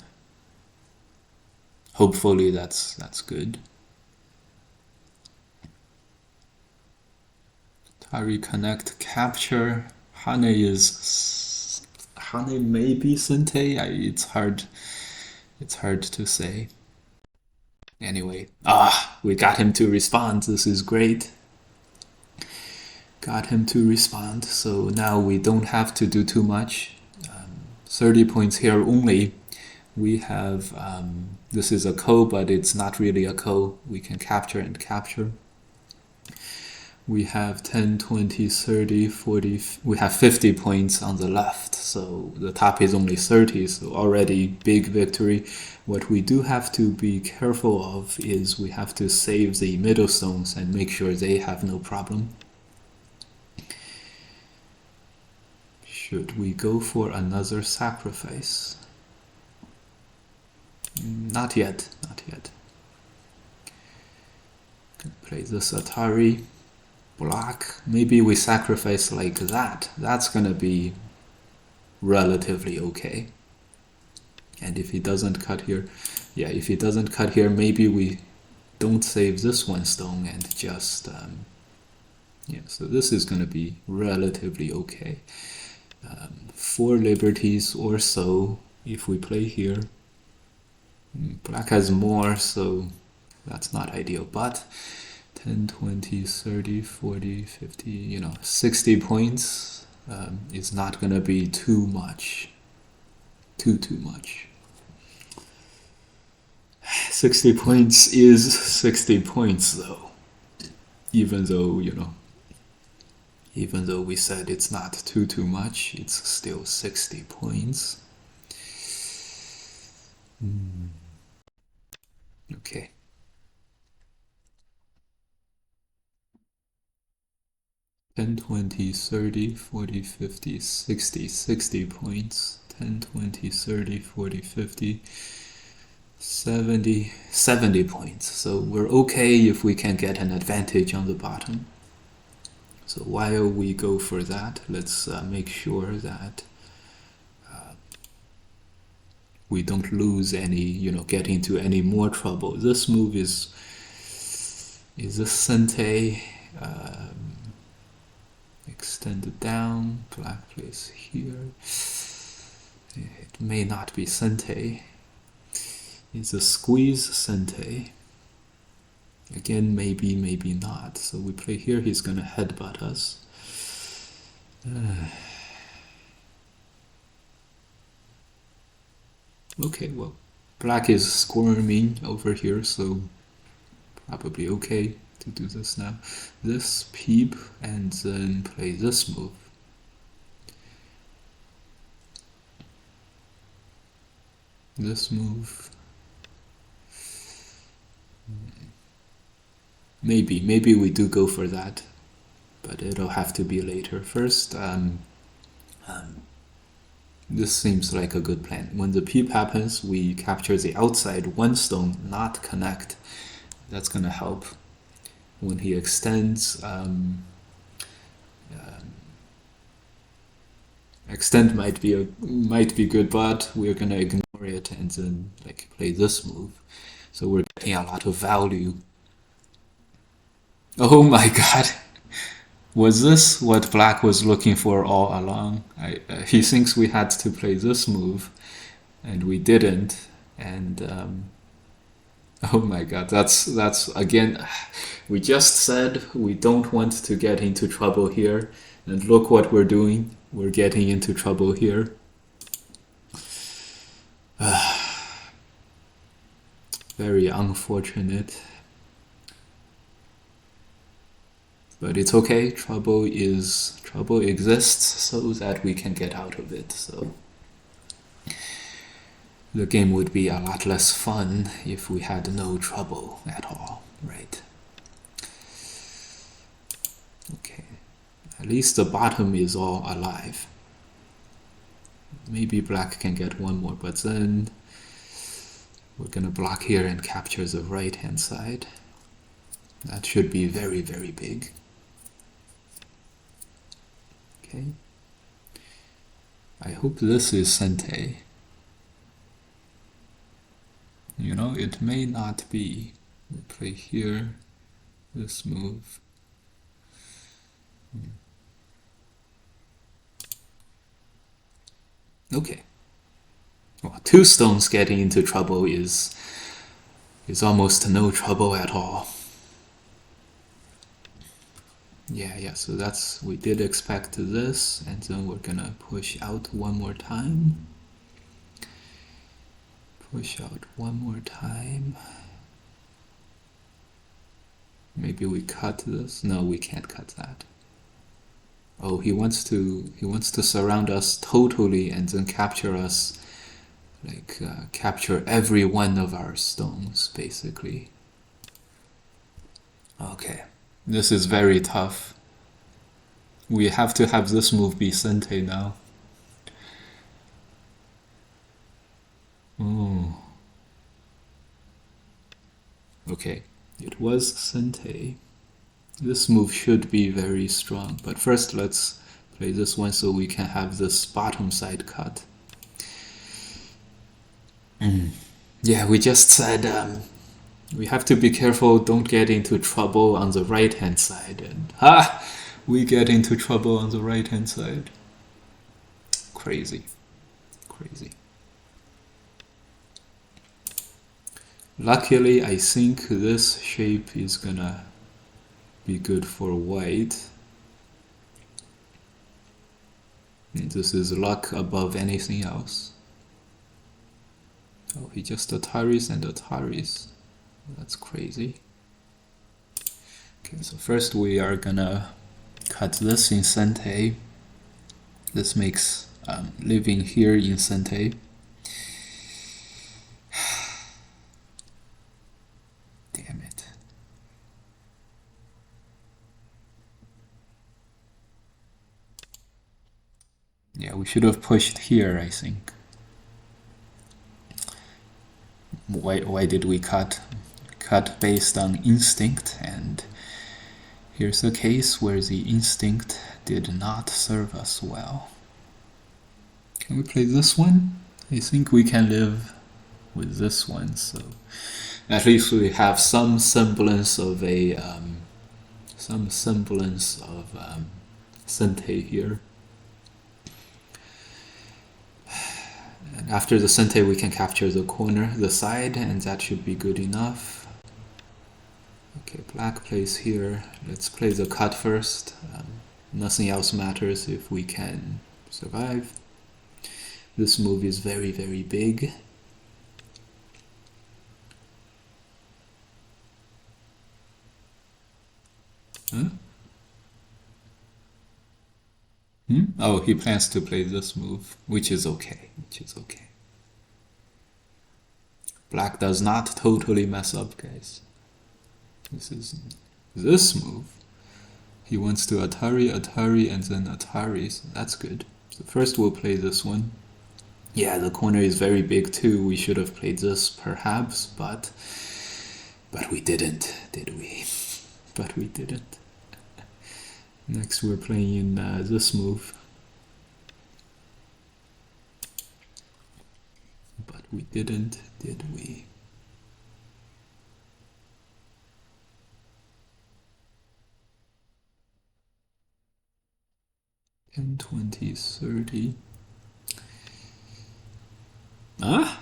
hopefully that's good. Atari connect capture. Hane maybe Sente. It's hard to say. Anyway, we got him to respond. This is great. Got him to respond. So now we don't have to do too much. 30 points here only. We have, this is a ko, but it's not really a ko. We can capture and capture. We have 10, 20, 30, 40, we have 50 points on the left. So the top is only 30, so already big victory. What we do have to be careful of is we have to save the middle stones and make sure they have no problem. Should we go for another sacrifice? Not yet, not yet. Play this Atari. Black. Maybe we sacrifice like that. That's gonna be relatively okay. And if he doesn't cut here, yeah, if he doesn't cut here, maybe we don't save this one stone and just, yeah, so this is gonna be relatively okay. 4 liberties or so if we play here. Black has more, so that's not ideal, but 10, 20, 30, 40, 50, you know, 60 points is not gonna be too much. Too much. 60 points is 60 points though. Even though, you know, even though we said it's not too much, it's still 60 points. Okay. Ten, 20, 30, 40, 50, 60, 60 points. 10, 20, 30, 40, 50, 70 points. So we're okay if we can get an advantage on the bottom. So while we go for that, let's make sure that we don't lose any, you know, get into any more trouble. This move is a Sente. Extended down, black plays here. It may not be Sente. It's a squeeze Sente. Again, maybe, maybe not. So we play here, he's gonna headbutt us. Okay, well, black is squirming over here, so probably okay to do this now. This peep and then play this move. This move. Maybe we do go for that, but it'll have to be later. First, this seems like a good plan. When the peep happens, we capture the outside one stone, not connect. That's gonna help. When he extends, extend might be good, but we're gonna ignore it and then like play this move. So we're getting a lot of value. Oh my god! Was this what black was looking for all along? He thinks we had to play this move, and we didn't. And oh my god, that's again. We just said we don't want to get into trouble here, and look what we're doing. We're getting into trouble here. Very unfortunate. But it's okay. Trouble exists so that we can get out of it. So the game would be a lot less fun if we had no trouble at all, right? Okay. At least the bottom is all alive. Maybe black can get one more, but then we're gonna block here and capture the right hand side. That should be very, very big. Okay. I hope this is Sente. You know, it may not be. We play here, this move. Okay. Well, two stones getting into trouble is almost no trouble at all. Yeah, so we did expect this, and then we're gonna push out one more time. Push out one more time. Maybe we cut this? No, we can't cut that. Oh, he wants to surround us totally and then capture us, like capture every one of our stones, basically. Okay. This is very tough. We have to have this move be Sente now. Oh. Okay, it was Sente. This move should be very strong, but first let's play this one so we can have this bottom side cut. Yeah, we just said we have to be careful, don't get into trouble on the right hand side. And we get into trouble on the right hand side. Crazy. Luckily, I think this shape is gonna be good for white. And this is luck above anything else. Oh, he just Ataris and Ataris. That's crazy. Okay, so first we are gonna cut this in Sente. This makes living here in Sente. Damn it. Yeah, we should have pushed here, I think. Why did we cut? Cut based on instinct, and here's a case where the instinct did not serve us well. Can we play this one? I think we can live with this one, so at least we have some semblance of a Sente here. And after the Sente we can capture the corner, the side, and that should be good enough. Okay, black plays here. Let's play the cut first. Nothing else matters if we can survive. This move is very, very big. Huh? Oh, he plans to play this move, which is okay. Black does not totally mess up, guys. This is this move. He wants to Atari, Atari, and then Atari, so that's good. So first we'll play this one. Yeah, the corner is very big too. We should have played this perhaps, but we didn't, did we? But we didn't. Next we're playing in this move. But we didn't, did we? Ten, 20, 30. Ah?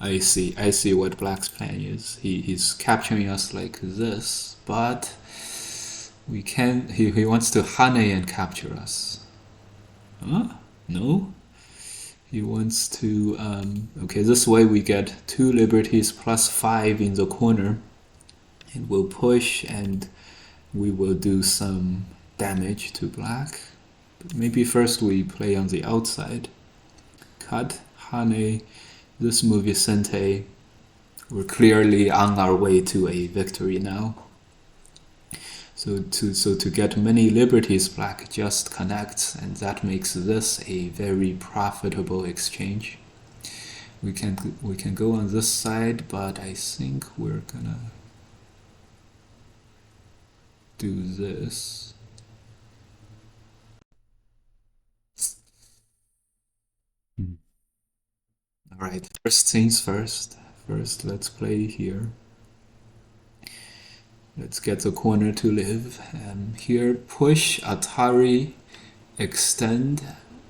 I see what Black's plan is. He's capturing us like this, but we can. He wants to Hane and capture us. Huh? No? He wants to. Okay, this way we get 2 liberties plus 5 in the corner, and we'll push and we will do some damage to Black. But maybe first we play on the outside. Cut, Hane. This move is Sente. We're clearly on our way to a victory now. So to get many liberties, Black just connects, and that makes this a very profitable exchange. We can go on this side, but I think we're gonna do this. Alright, first things first. First, let's play here. Let's get the corner to live. Here, push, Atari, extend,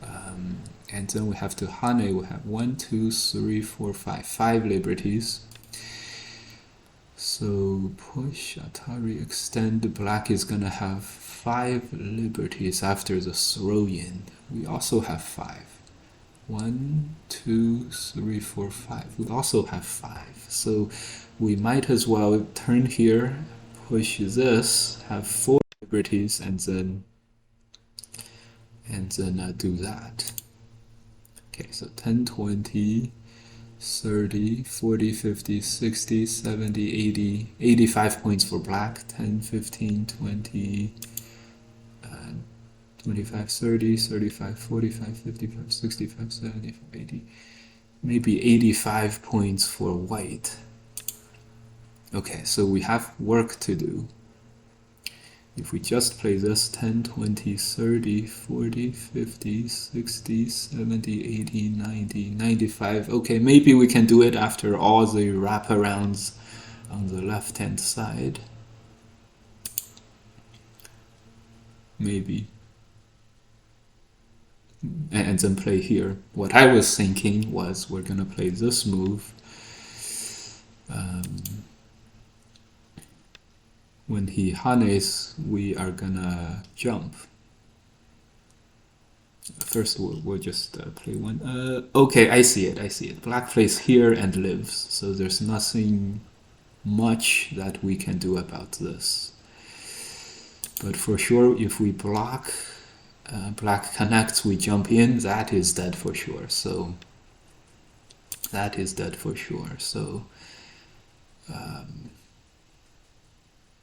and then we have to Hane. We have 1, 2, 3, 4, 5. 5 liberties. So push, Atari, extend. Black is gonna have 5 liberties after the throw-in. We also have 5. 1, 2, 3, 4, 5. We also have 5. So we might as well turn here, push this, have 4 liberties, and then do that. Okay, so 10, 20, 30, 40, 50, 60, 70, 80, 85 points for Black. 10, 15, 20, 25, 30, 35, 45, 55, 65, 75, 80, maybe 85 points for White. Okay, so we have work to do. If we just play this 10, 20, 30, 40, 50, 60, 70, 80, 90, 95, okay, maybe we can do it after all the wraparounds on the left-hand side. Maybe. And then play here. What I was thinking was we're gonna play this move. When he Hanes, we are gonna jump. First we'll just play one. Okay, I see it. Black plays here and lives, so there's nothing much that we can do about this. But for sure, if we block, Black connects, we jump in, that is dead for sure. So that is dead for sure. So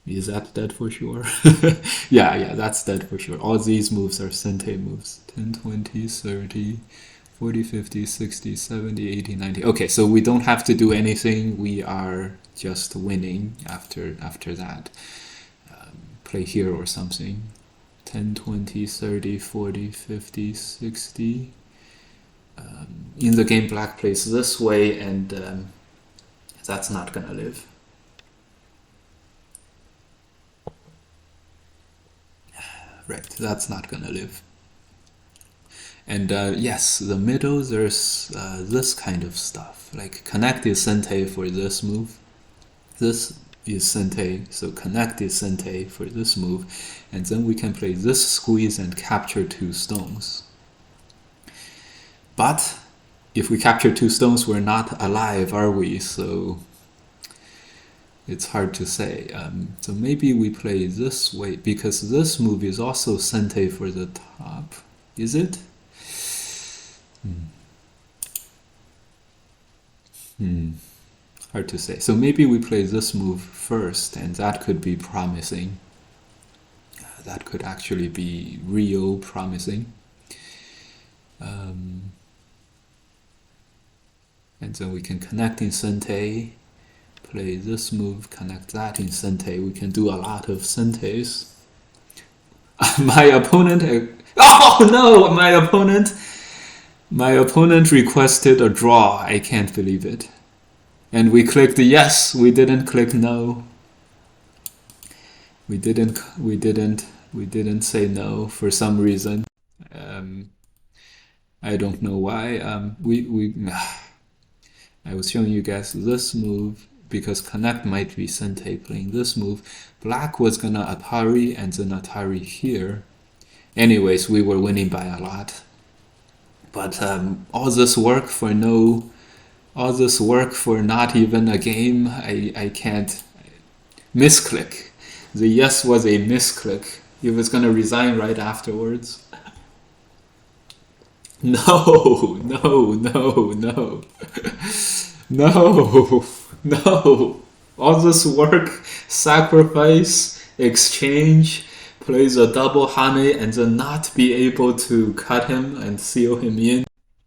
is that dead for sure? yeah, that's dead for sure. All these moves are Sente moves. 10, 20, 30, 40, 50, 60, 70, 80, 90. Okay, so we don't have to do anything. We are just winning after that. Play here or something. 10, 20, 30, 40, 50, 60. In the game, Black plays this way, and that's not gonna live. Right, that's not gonna live. And yes, the middle, there's this kind of stuff. Like connect is Sente for this move. This is Sente, so connect is Sente for this move. And then we can play this squeeze and capture 2 stones. But if we capture 2 stones, we're not alive, are we? So it's hard to say. So maybe we play this way, because this move is also Sente for the top. Is it? Hard to say. So maybe we play this move first, and that could be promising. That could actually be real promising. And then we can connect in Sente, play this move, connect that in Sente. We can do a lot of Sentes. My opponent... Oh no! My opponent requested a draw. I can't believe it. And we clicked yes. We didn't click no. We didn't say no for some reason. I don't know why. I was showing you guys this move because connect might be Sente playing this move. Black was gonna Atari and then Atari here. Anyways, we were winning by a lot. But all this work for not even a game. I can't. Misclick. The yes was a misclick. He was gonna resign right afterwards. No. All this work, sacrifice, exchange, plays a double Hane and then not be able to cut him and seal him in.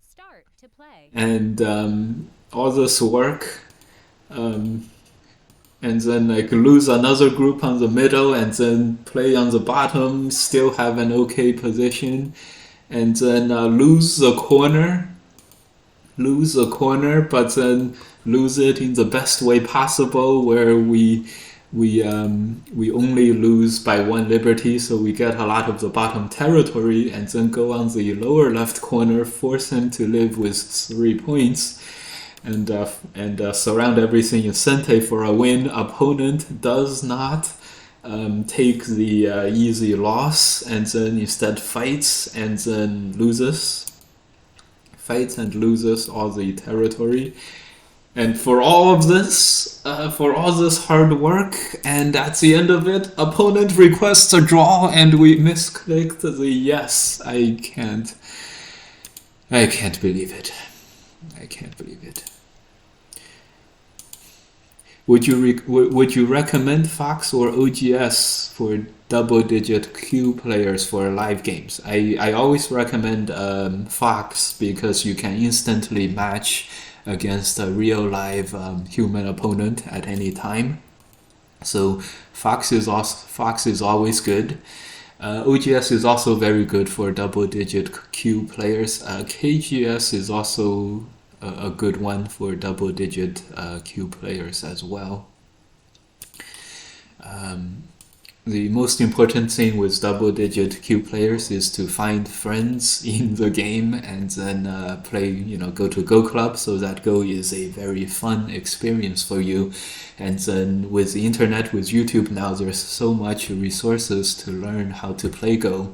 Start to play. And all this work, and then like lose another group on the middle and then play on the bottom, still have an okay position. And then lose the corner, but then lose it in the best way possible, where we only lose by 1 liberty, so we get a lot of the bottom territory, and then go on the lower left corner, force him to live with 3 points, and surround everything in Sente for a win. Opponent does not take the easy loss, and then instead fights and then loses. Fights and loses all the territory. And for all this hard work, and at the end of it, opponent requests a draw, and we misclicked the yes. I can't believe it. I can't believe it. Would you recommend Fox or OGS for double-digit Q players for live games? I always recommend Fox because you can instantly match against a real live human opponent at any time. So Fox is always good. OGS is also very good for double-digit Q players. KGS is also a good one for double-digit Q players as well. The most important thing with double-digit Q players is to find friends in the game and then play, go to Go Club, so that Go is a very fun experience for you. And then with the internet, with YouTube now, there's so much resources to learn how to play Go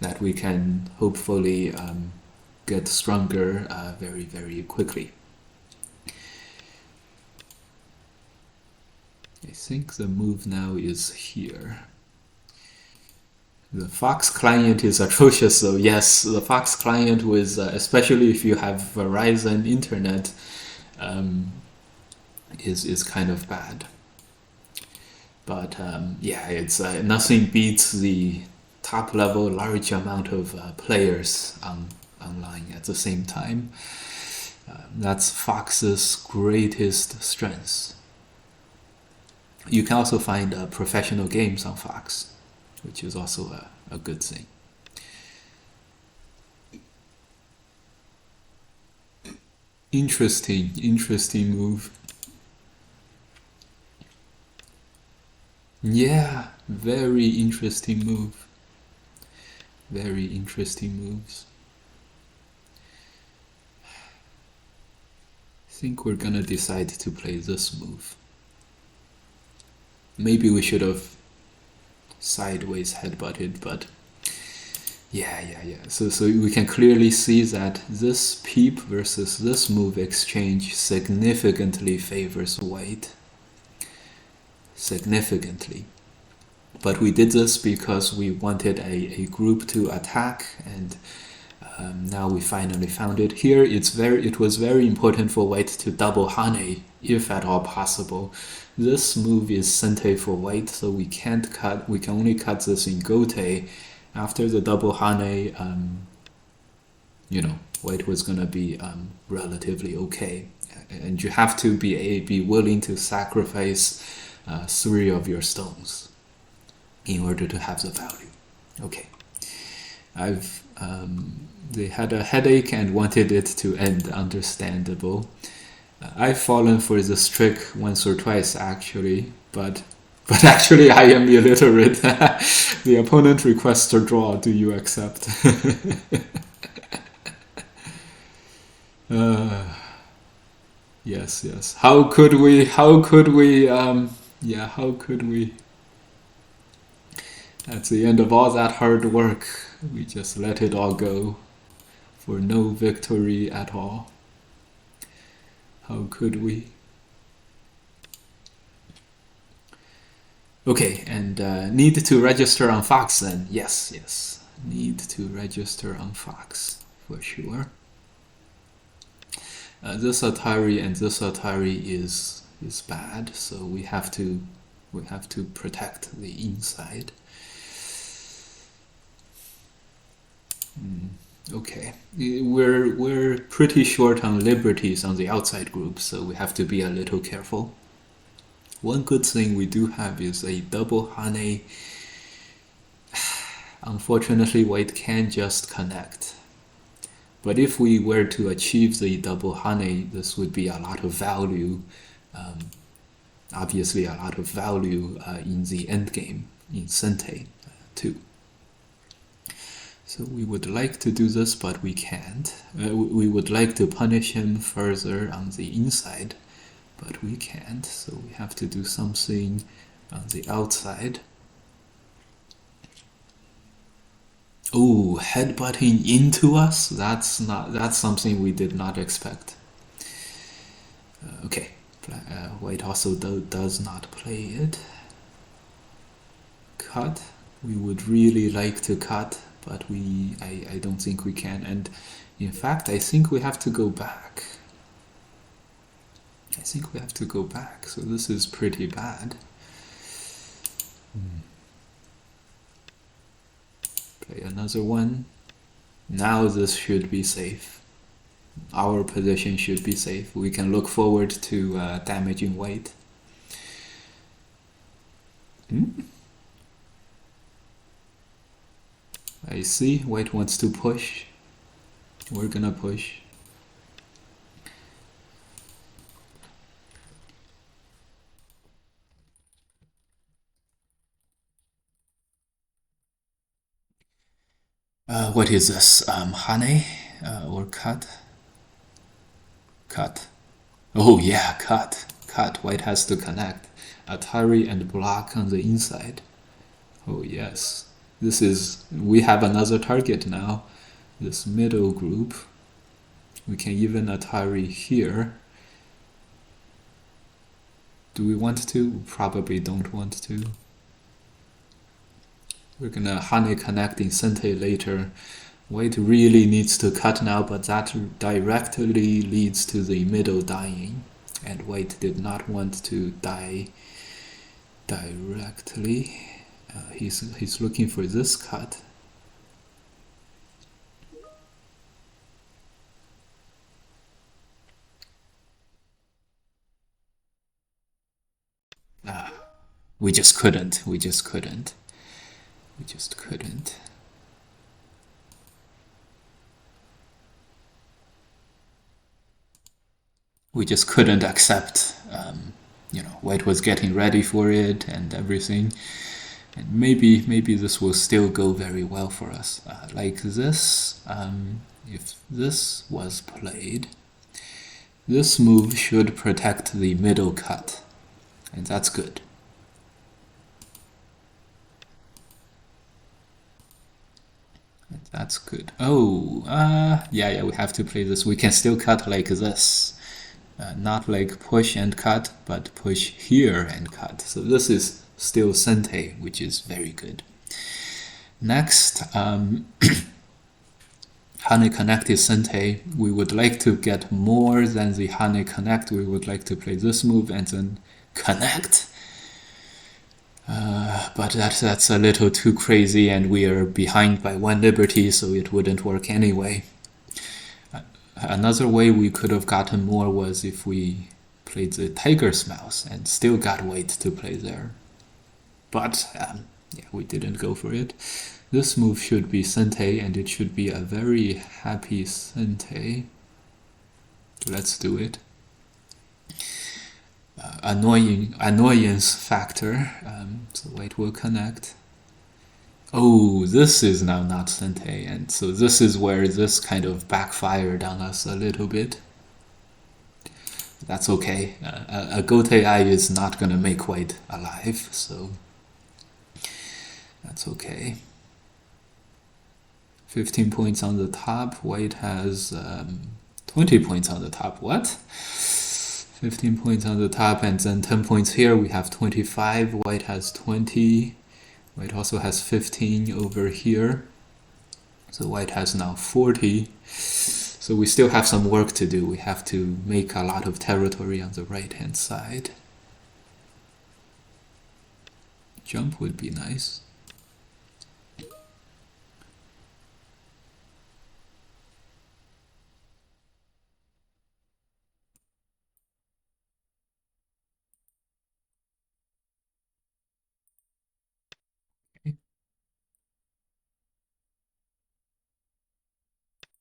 that we can hopefully get stronger very, very quickly. I think the move now is here. The Fox client is atrocious, so yes, the Fox client with, especially if you have Verizon internet, is kind of bad. But yeah, it's nothing beats the top level large amount of players online at the same time. That's Fox's greatest strength. You can also find professional games on Fox, which is also a good thing. Interesting move. Yeah, very interesting move. Very interesting moves. I think we're gonna decide to play this move. Maybe we should have sideways headbutted, but yeah. So we can clearly see that this peep versus this move exchange significantly favors white. Significantly. But we did this because we wanted a group to attack, and Now we finally found it. Here it was very important for white to double hane if at all possible. This move is sente for white, so we can only cut this in gote. After the double hane, white was gonna be relatively okay. And you have to be willing to sacrifice 3 of your stones in order to have the value. Okay. They had a headache and wanted it to end, understandable. I've fallen for this trick once or twice actually, but actually I am illiterate. The opponent requests a draw, do you accept? Yes. How could we, how could we? At the end of all that hard work, we just let it all go for no victory at all. How could we? Okay, and need to register on Fox then. Yes. Need to register on Fox for sure. This Atari and this Atari is bad, so we have to protect the inside. Okay, we're pretty short on liberties on the outside group, so we have to be a little careful. One good thing we do have is a double hane. Unfortunately, white can just connect. But if we were to achieve the double hane, this would be a lot of value. Obviously, a lot of value in the endgame in sente too. So we would like to do this, but we can't. We would like to punish him further on the inside, but we can't. So we have to do something on the outside. Oh, headbutting into us? That's something we did not expect. Okay, white also does not play it. Cut. We would really like to cut, but I don't think we can. And in fact, I think we have to go back. So this is pretty bad. Play another one. Now this should be safe. Our position should be safe. We can look forward to damaging white. I see, white wants to push. We're gonna push. What is this? Hane or cut? Cut. Oh yeah, cut. White has to connect. Atari and block on the inside. Oh yes. We have another target now. This middle group. We can even Atari here. Do we want to? Probably don't want to. We're gonna hane connect in sente later. White really needs to cut now, but that directly leads to the middle dying. And white did not want to die directly. He's looking for this cut. We just couldn't. We just couldn't accept. White was getting ready for it and everything. And maybe this will still go very well for us. Like this, if this was played, this move should protect the middle cut. And that's good. That's good. Oh, yeah, we have to play this. We can still cut like this. Not like push and cut, but push here and cut. So this is still sente, which is very good. Next, Hane Connect is Sente. We would like to get more than the Hane Connect. We would like to play this move and then connect. But that's a little too crazy, and we are behind by 1 liberty, so it wouldn't work anyway. Another way we could have gotten more was if we played the Tiger's Mouse and still got White to play there. But yeah, we didn't go for it. This move should be Sente, and it should be a very happy Sente. Let's do it. Annoyance factor. So White will connect. Oh, this is now not Sente, and so this is where this kind of backfired on us a little bit. That's okay. A goat AI is not gonna make White alive, so that's okay. 15 points on the top. White has 20 points on the top. What? 15 points on the top, and then 10 points here. We have 25. White has 20. White also has 15 over here. So White has now 40. So we still have some work to do. We have to make a lot of territory on the right-hand side. Jump would be nice.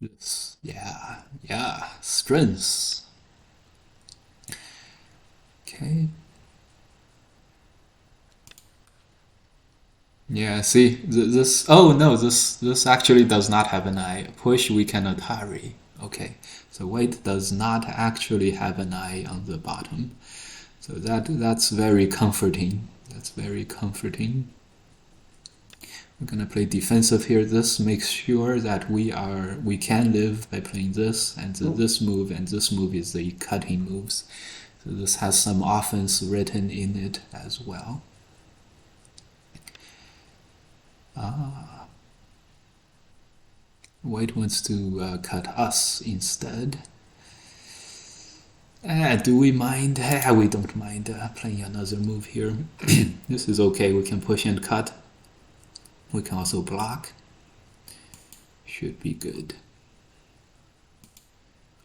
This, yeah, strengths. Okay. Yeah, see, this, oh no, this actually does not have an eye. Push, we can Atari. Okay, so White does not actually have an eye on the bottom. So that's very comforting. That's very comforting. We're gonna play defensive here. This makes sure that we can live by playing this and this move, and this move is the cutting moves. So this has some offense written in it as well. White wants to cut us instead. Do we mind? We don't mind playing another move here. This is okay. We can push and cut. We can also block. Should be good.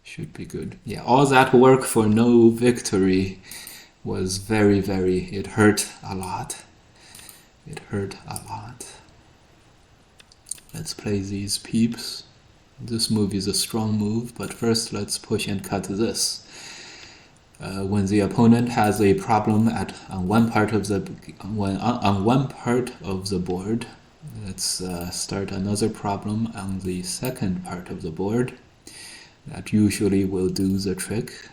Should be good. Yeah, all that work for no victory was very, it hurt a lot. It hurt a lot. Let's play these peeps. This move is a strong move, but first let's push and cut this. When the opponent has a problem on one part of the board, let's start another problem on the second part of the board. That usually will do the trick.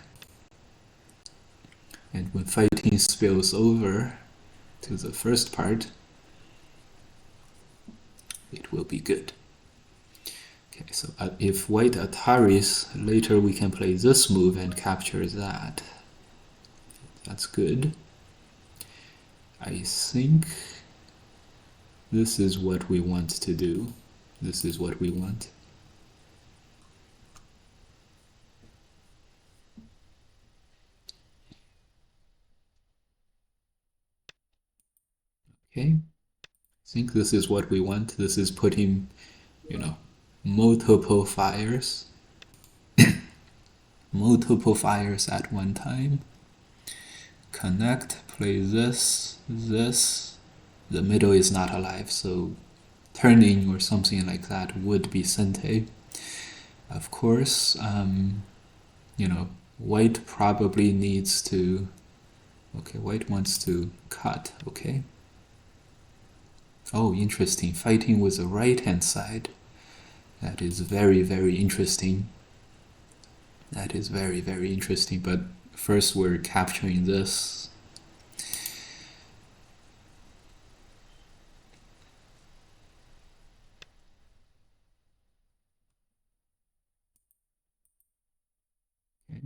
And when fighting spills over to the first part, it will be good. Okay, so if White Ataris, later we can play this move and capture that. That's good. I think this is what we want to do. This is what we want. Okay, I think this is what we want. This is putting, multiple fires. Multiple fires at one time. Connect, play this. The middle is not alive, so turning or something like that would be Sente. Of course, White probably needs to... Okay, White wants to cut, okay. Oh, interesting. Fighting with the right-hand side. That is very, interesting. That is very, interesting, but first we're capturing this. Okay.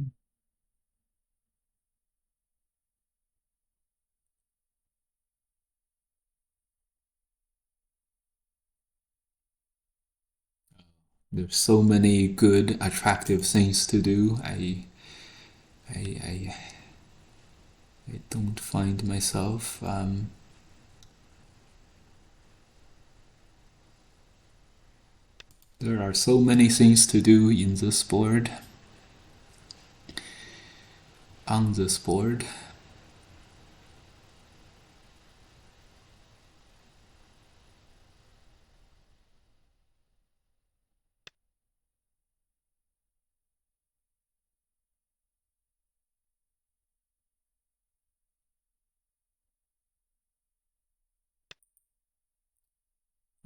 There's so many good, attractive things to do. I, I don't find myself. There are so many things to do in this board. On this board.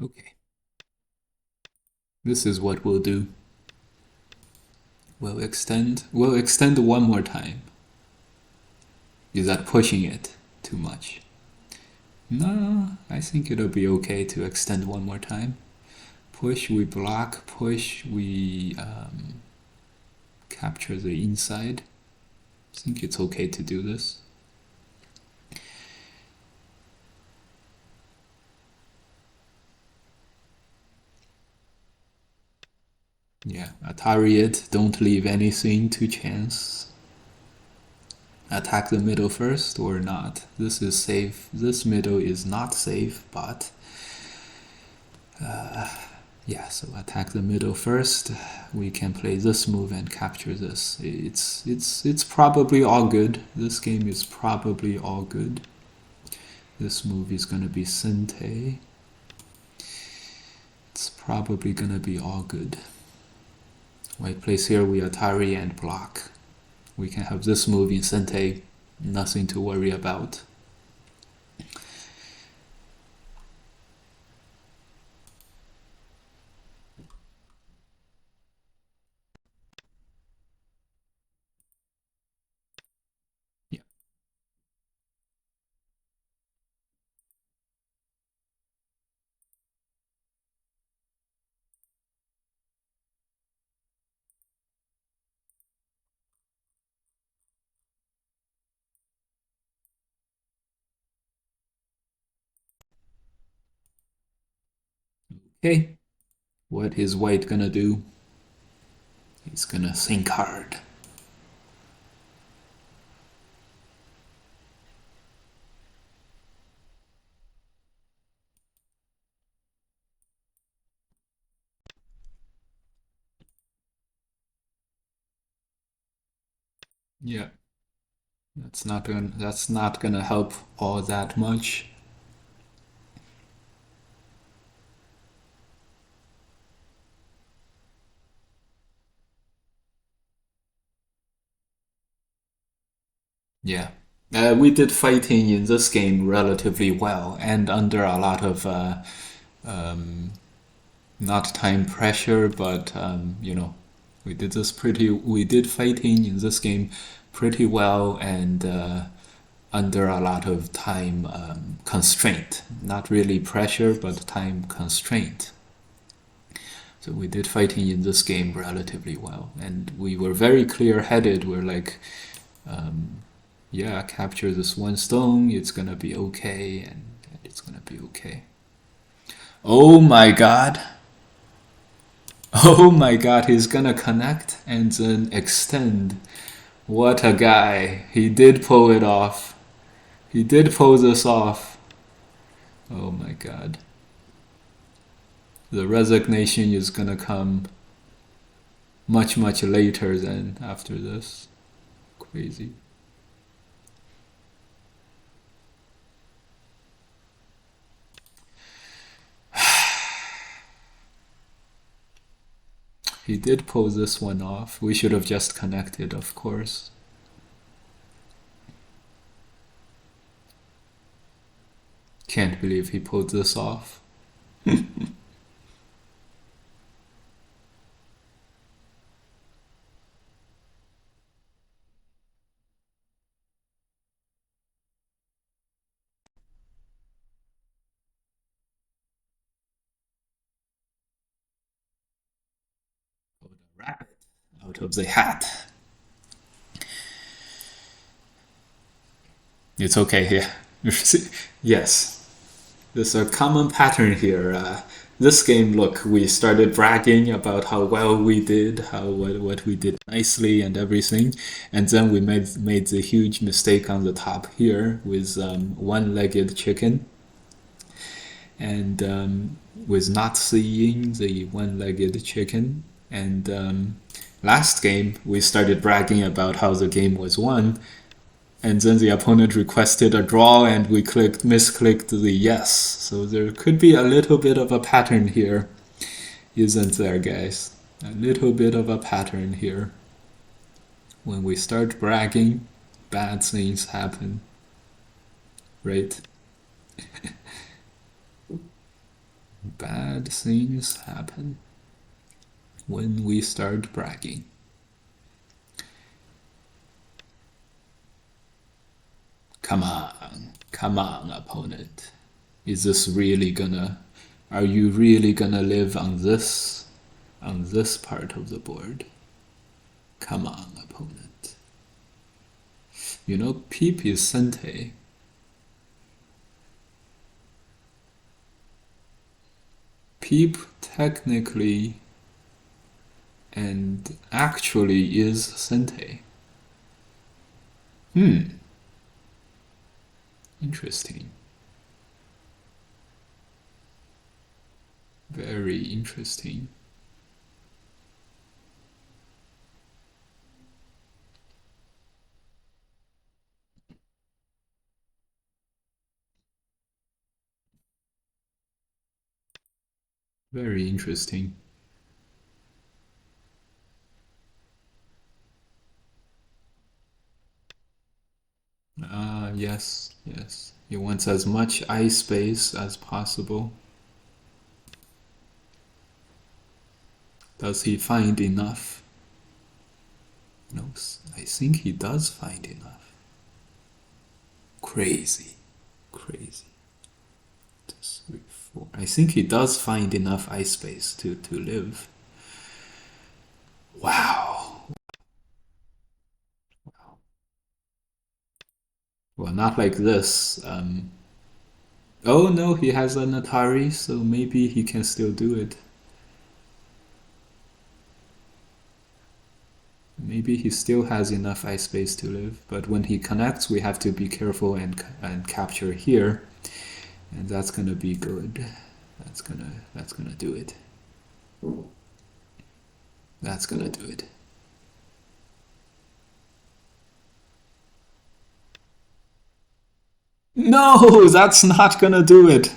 Okay. This is what we'll do. We'll extend one more time. Is that pushing it too much? No, I think it'll be okay to extend one more time. Push, we block. Push, we capture the inside. I think it's okay to do this. Yeah, Atari it. Don't leave anything to chance. Attack the middle first or not. This is safe. This middle is not safe, but yeah, so attack the middle first. We can play this move and capture this. It's probably all good. This game is probably all good. This move is gonna be Sente. It's probably gonna be all good. White plays here, we Atari and block. We can have this move in Sente, nothing to worry about. Yeah. Okay, what is White gonna do? He's gonna think hard. Yeah, that's not gonna help all that much. Yeah. We did fighting in this game relatively well and under a lot of not time pressure, but we did fighting in this game pretty well and under a lot of time constraint. Not really pressure, but time constraint. So we did fighting in this game relatively well, and we were very clear-headed. We're like, yeah, capture this one stone, it's gonna be okay, and it's gonna be okay. Oh my god! Oh my god, he's gonna connect and then extend. What a guy. He did pull it off. He did pull this off. Oh my god. The resignation is gonna come much, much later than after this. Crazy. He did pull this one off. We should have just connected, of course. Can't believe he pulled this off. Pulled a rabbit out of the hat. It's okay here. Yes. There's a common pattern here. This game, look, we started bragging about how well we did, how what we did nicely and everything, and then we made the huge mistake on the top here with one-legged chicken, and with not seeing the one-legged chicken. And last game, we started bragging about how the game was won, and then the opponent requested a draw, and we misclicked the yes. So there could be a little bit of a pattern here, isn't there, guys? A little bit of a pattern here. When we start bragging, bad things happen, right? Bad things happen when we start bragging. Come on, opponent. Is this really gonna? Are you really gonna live on this part of the board? Come on, opponent. You know, Peep is Sente. Peep technically and actually is Sente. Interesting. Very interesting. Very interesting. Yes, yes. He wants as much eye space as possible. Does he find enough? No, I think he does find enough. Crazy. Crazy. 2, 3, 4. I think he does find enough eye space to live. Wow. Well, not like this. Oh no, he has an Atari, so maybe he can still do it. Maybe he still has enough eye space to live, but when he connects, we have to be careful and capture here, and that's gonna be good. That's gonna do it. That's gonna do it. No, that's not gonna do it.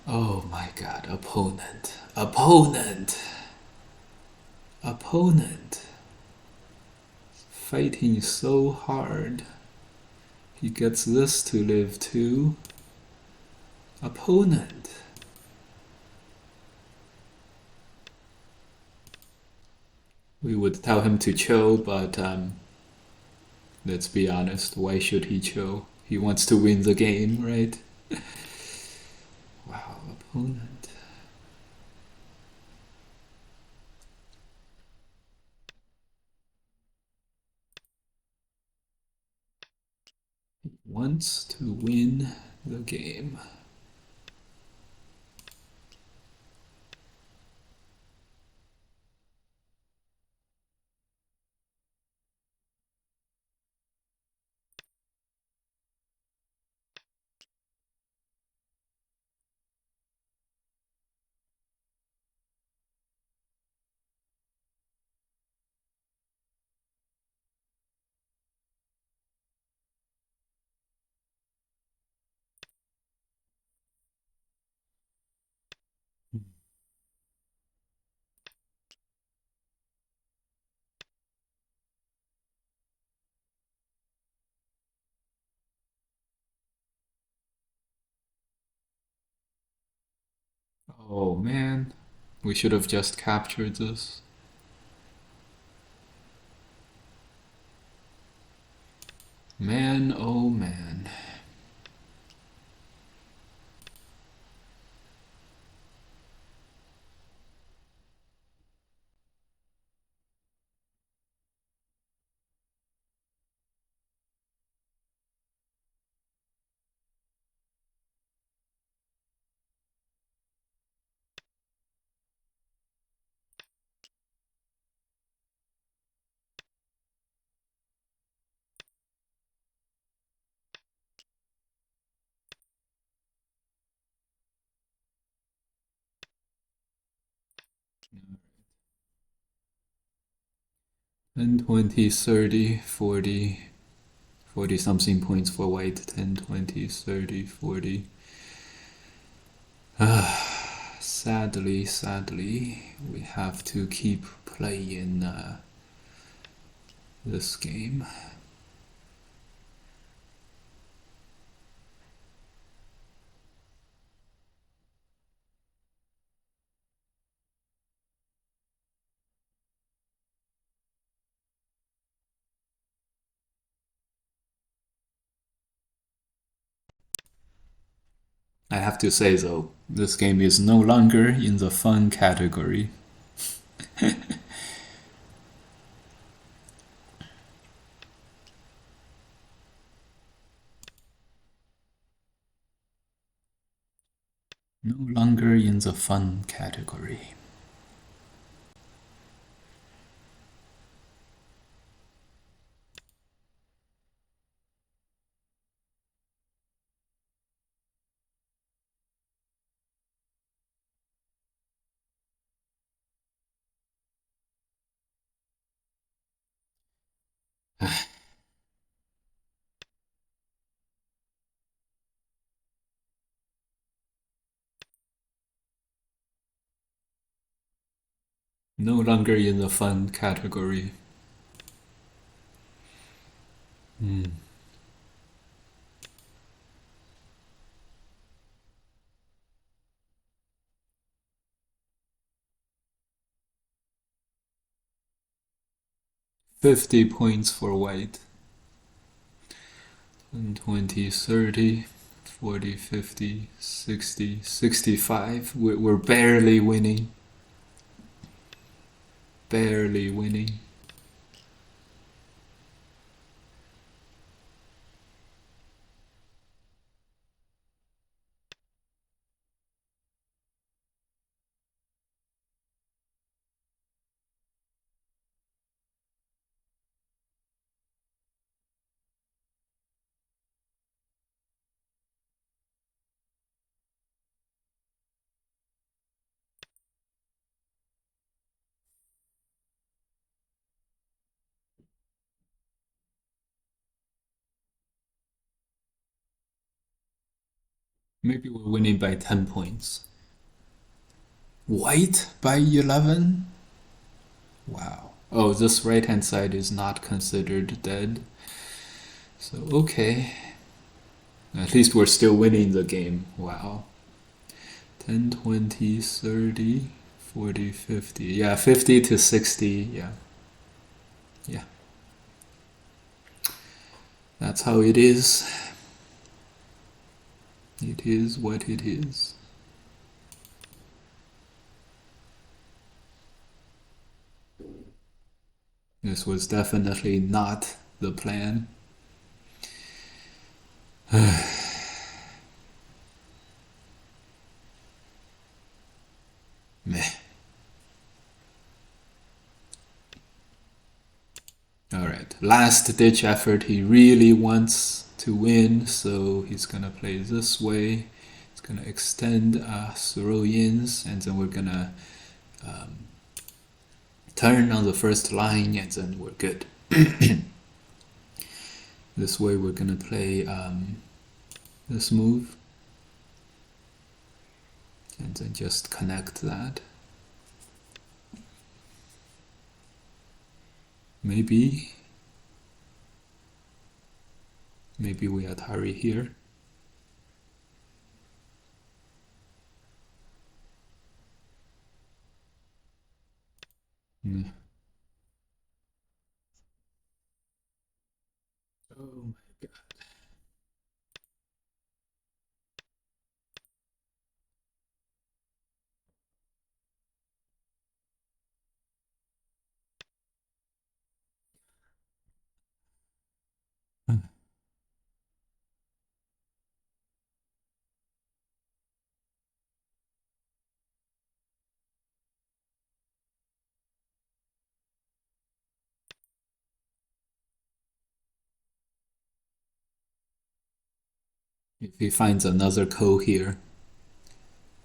Oh my god, opponent. Opponent. Opponent. Fighting so hard. He gets this to live too. Opponent. We would tell him to chill, but let's be honest, why should he chill? He wants to win the game, right? Wow, opponent. Wants to win the game. Oh man, we should have just captured this. Man, oh man. 10, 20, 30, 40, 40 something points for white. 10, 20, 30, 40. Sadly, we have to keep playing this game. I have to say though, this game is no longer in the fun category. No longer in the fun category. No longer in the fun category. 50 points for white. 10, 20, 30, 40, 50, 60, 65. We're barely winning. Barely winning. Maybe we're winning by 10 points. White by 11? Wow. Oh, this right hand side is not considered dead. So, okay. At least we're still winning the game. Wow. 10, 20, 30, 40, 50. Yeah, 50 to 60. Yeah. Yeah. That's how it is. It is what it is. This was definitely not the plan. Meh. Alright, last ditch effort. He really wants to win, so he's gonna play this way. He's gonna extend throw-ins, and then we're gonna turn on the first line, and then we're good. This way we're gonna play this move, and then just connect that. Maybe we Atari here. Mm. Oh my god. If he finds another ko here,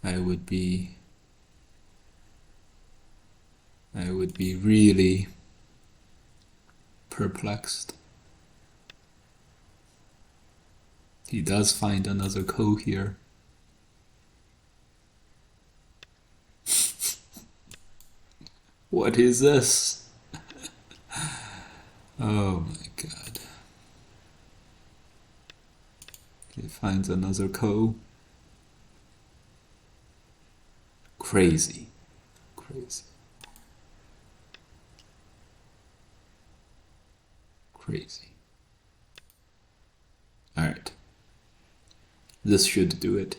I would be really perplexed. He does find another ko here. What is this? Oh my god. He finds another ko. Crazy. Crazy. Crazy. Alright. This should do it.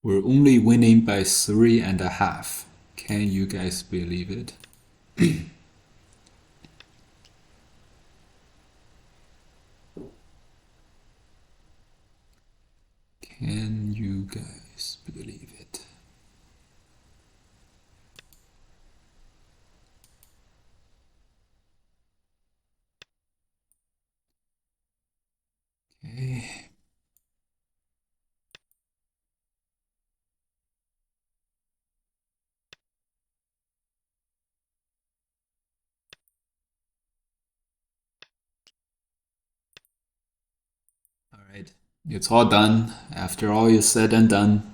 We're only winning by 3.5. Can you guys believe it? Can you guys believe it? Okay. Alright, it's all done. After all is said and done,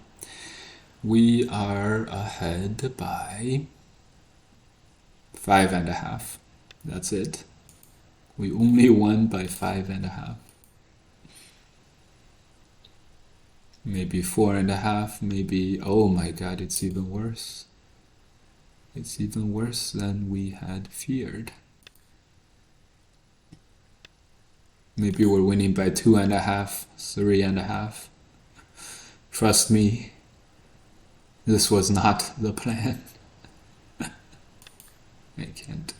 we are ahead by 5.5. That's it. We only won by 5.5. Maybe 4.5, maybe, oh my god, it's even worse. It's even worse than we had feared. Maybe we're winning by 2.5, 3.5. Trust me, this was not the plan. I can't.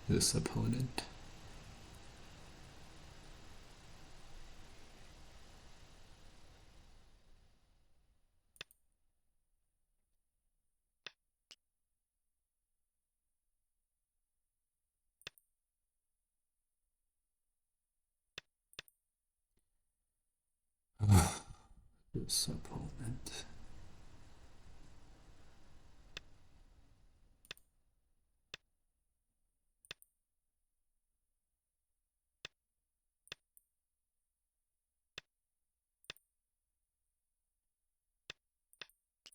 This opponent. This opponent.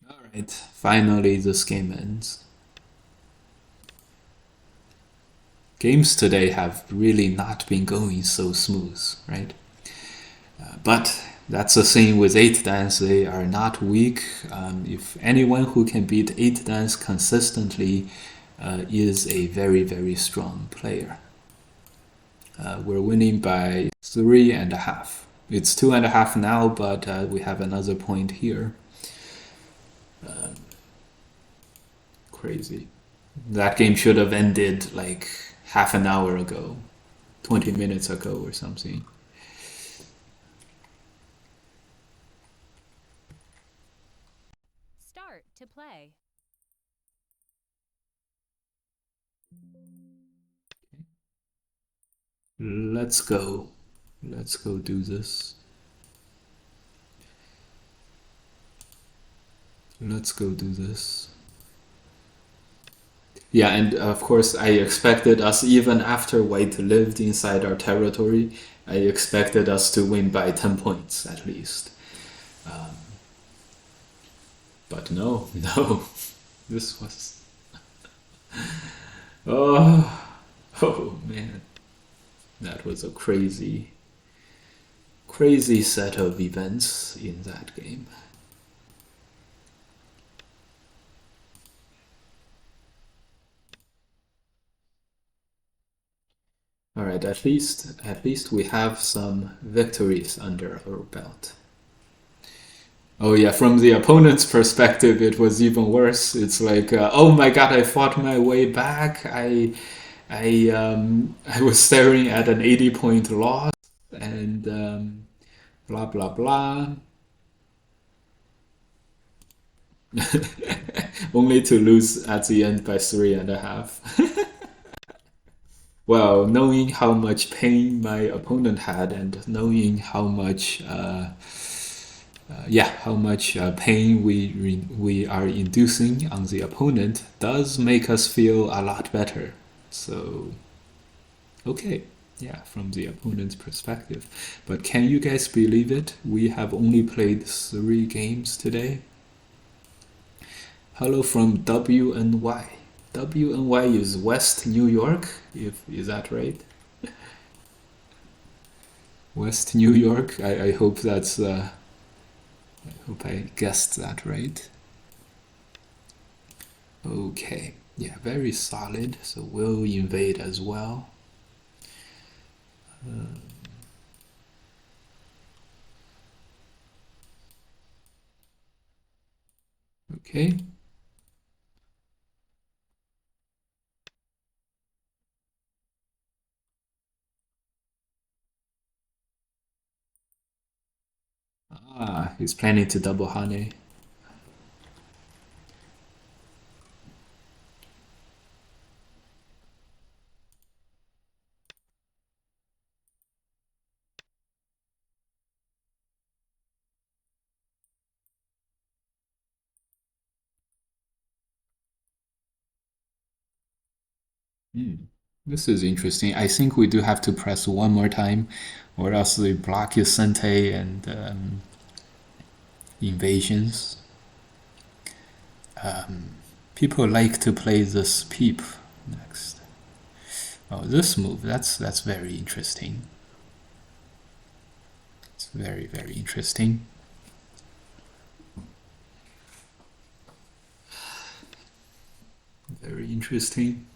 Alright, finally this game ends. Games today have really not been going so smooth, right? But that's the same with 8-dance, they are not weak. If anyone who can beat 8-dance consistently is a very, very strong player. We're winning by 3.5. It's 2.5 now, but we have another point here. Crazy. That game should have ended like half an hour ago, 20 minutes ago or something. Start to play. Let's go. Let's go do this. Let's go do this. Yeah, and of course I expected us, even after White lived inside our territory, I expected us to win by 10 points at least. But no, no. This was... Oh, oh man. That was a crazy set of events in that game. All right, at least we have some victories under our belt. Oh yeah, from the opponent's perspective, it was even worse. It's like, oh my god, I fought my way back. I was staring at an 80-point loss, and blah blah blah, only to lose at the end by 3.5. Well, knowing how much pain my opponent had, and knowing how much yeah, how much pain we are inducing on the opponent does make us feel a lot better. So, okay, yeah, from the opponent's perspective. But can you guys believe it? We have only played 3 games today. Hello from WNY. WNY is West New York, if is that right? West New York. I hope that's I hope I guessed that right. Okay, yeah, very solid. So we'll invade as well. Okay. Ah, he's planning to double honey. Hmm. This is interesting. I think we do have to press one more time, or else they block your Sente and invasions. People like to play this peep next. Oh, this move, that's very interesting. It's very, very interesting. Very interesting.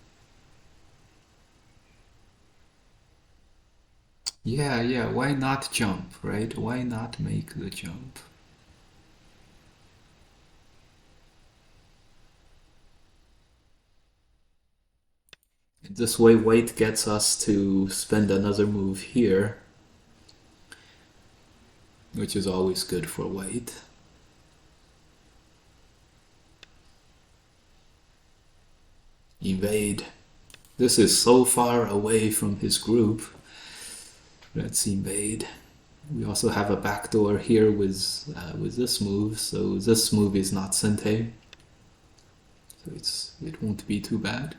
Yeah, yeah, why not jump, right? Why not make the jump? This way, weight gets us to spend another move here, which is always good for weight. Invade. This is so far away from his group. Let's invade. We also have a backdoor here with this move, so this move is not Sente, so it won't be too bad.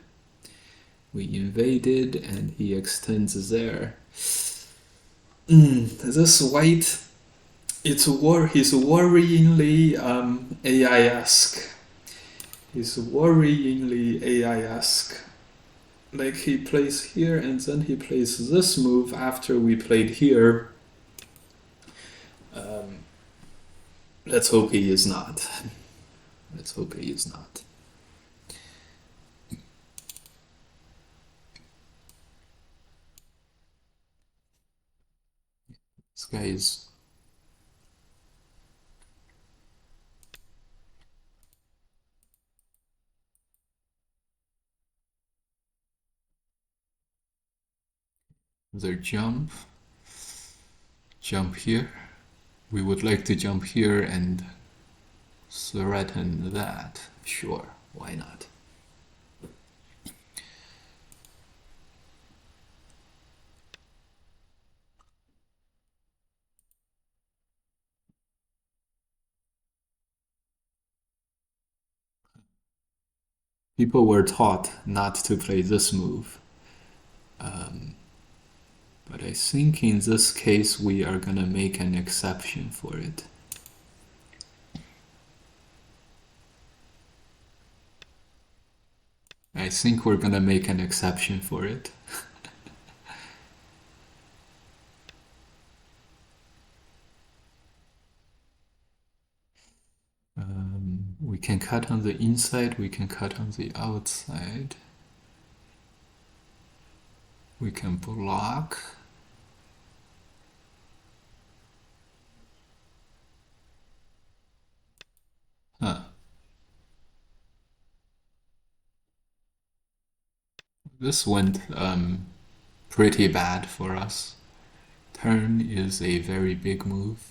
We invaded, and he extends there. This white, he's worryingly AI-esque. He's worryingly AI-esque. Like he plays here, and then he plays this move after we played here. Let's hope he is not. Let's hope he is not. This guy is. Their jump here. We would like to jump here and threaten that. Sure, why not? People were taught not to play this move. But I think in this case we are gonna make an exception for it. I think we're gonna make an exception for it. We can cut on the inside, we can cut on the outside. We can block. Huh. This went pretty bad for us. Turn is a very big move.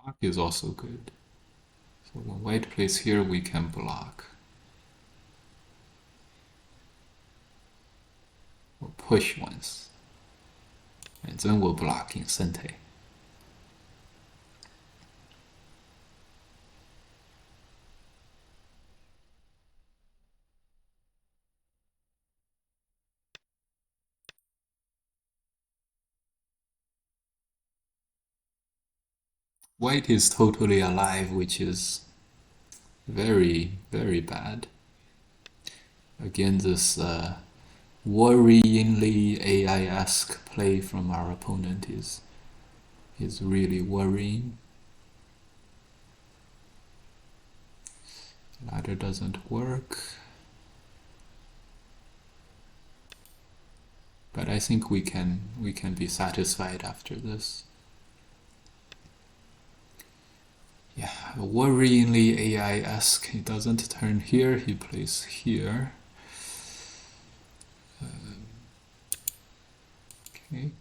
Block is also good. So when white plays here, we can block. Or push once. And then we'll block in Sente. White is totally alive, which is very, very bad. Again, this worryingly AI-esque play from our opponent is really worrying. Ladder doesn't work. But I think we can be satisfied after this. Yeah, worryingly AI-esque. He doesn't turn here, he plays here. Okay.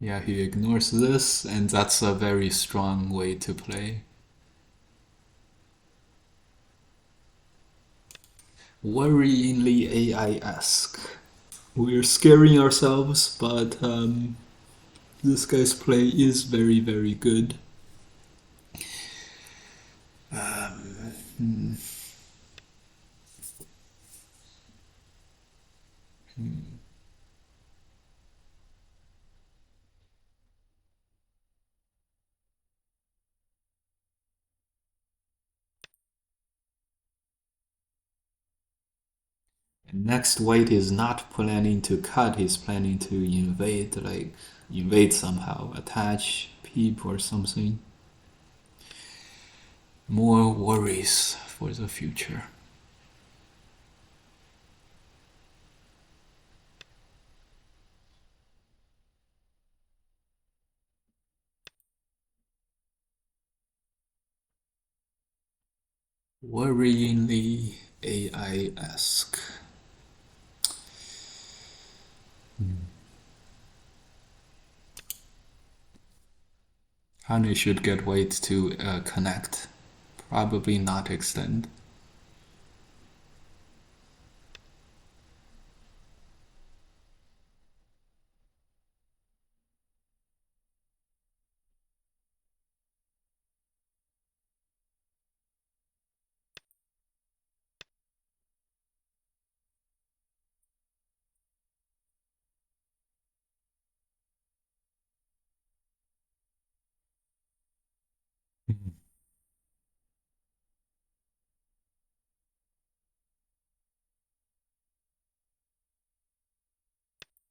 Yeah, he ignores this, and that's a very strong way to play. Worryingly AI-esque. We're scaring ourselves, but this guy's play is very, very good. Next, white is not planning to cut, he's planning to invade, like invade somehow, attach, peep or something. More worries for the future. Worryingly AI-esque. Honey should get white to connect. Probably not extend.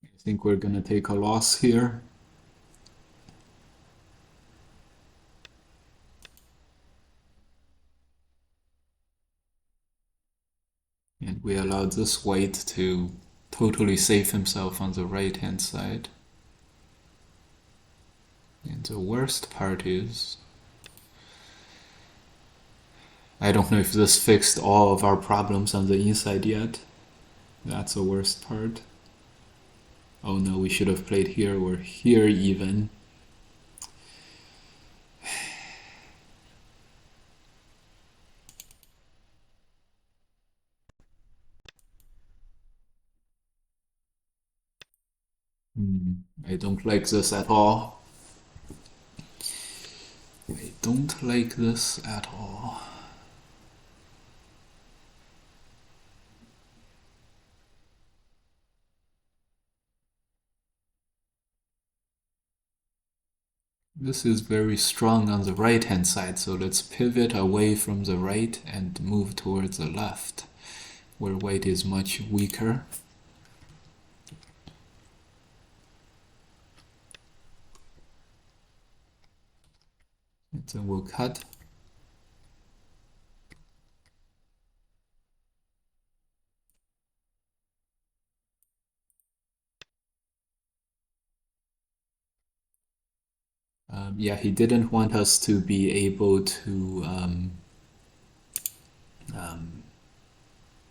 I think we're gonna take a loss here. And we allowed this white to totally save himself on the right hand side. And the worst part is, I don't know if this fixed all of our problems on the inside yet. That's the worst part. Oh no, we should have played here or here even. I don't like this at all. I don't like this at all. This is very strong on the right hand side, so let's pivot away from the right and move towards the left, where white is much weaker. And then we'll cut. Yeah, he didn't want us to be able to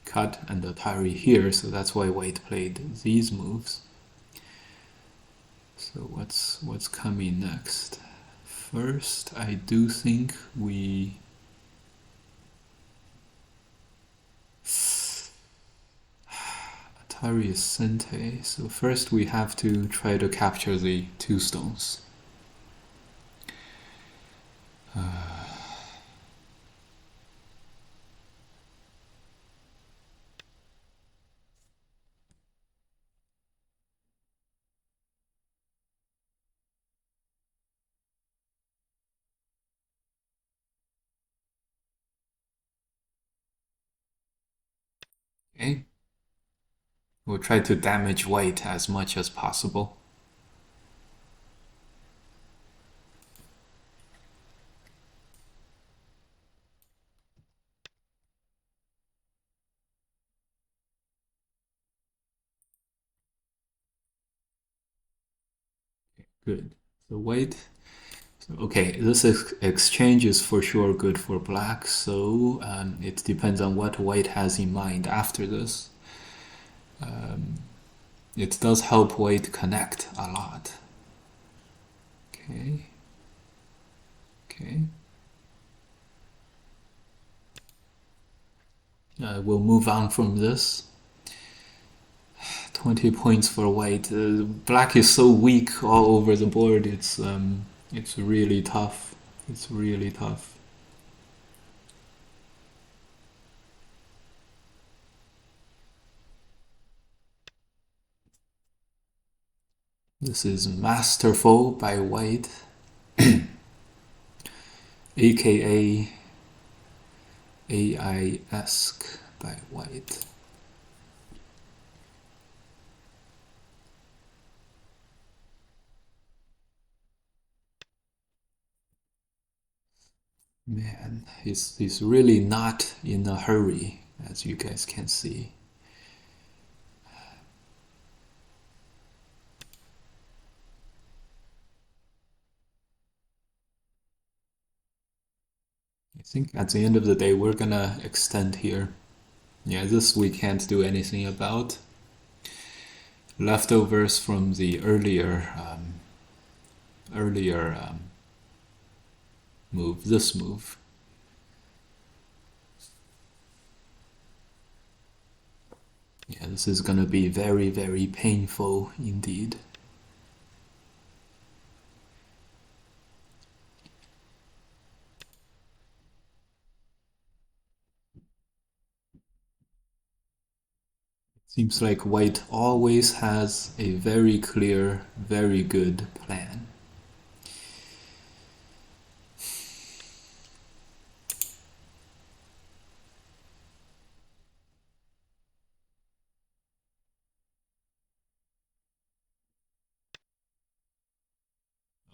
cut and Atari here, so that's why white played these moves. So what's coming next? First, I do think we Atari is Sente, so first we have to try to capture the two stones. Okay, we'll try to damage white as much as possible. Good. So white. So, okay, this exchange is for sure good for black, so it depends on what white has in mind after this. It does help white connect a lot. Okay. Okay. We'll move on from this. 20 points for white. Black is so weak all over the board. It's really tough. It's really tough. This is masterful by white, aka AI-esque by white. Man, he's really not in a hurry, as you guys can see. I think at the end of the day, we're gonna extend here. Yeah, this we can't do anything about. Leftovers from the earlier move, this move. Yeah, this is gonna be very, very painful indeed. Seems like white always has a very clear, very good plan.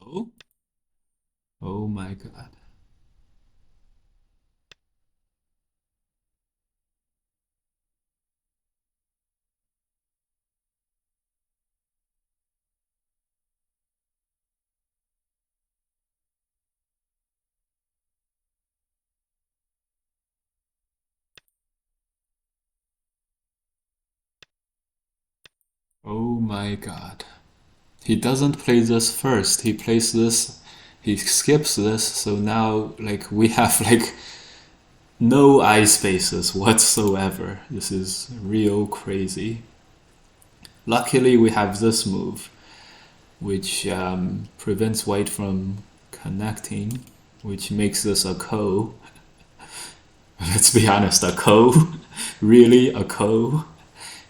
Oh, oh my god. Oh my god. He doesn't play this first. He plays this, he skips this, so now like we have like no eye spaces whatsoever. This is real crazy. Luckily we have this move, which prevents white from connecting, which makes this a ko. Let's be honest, a ko? Really, a ko?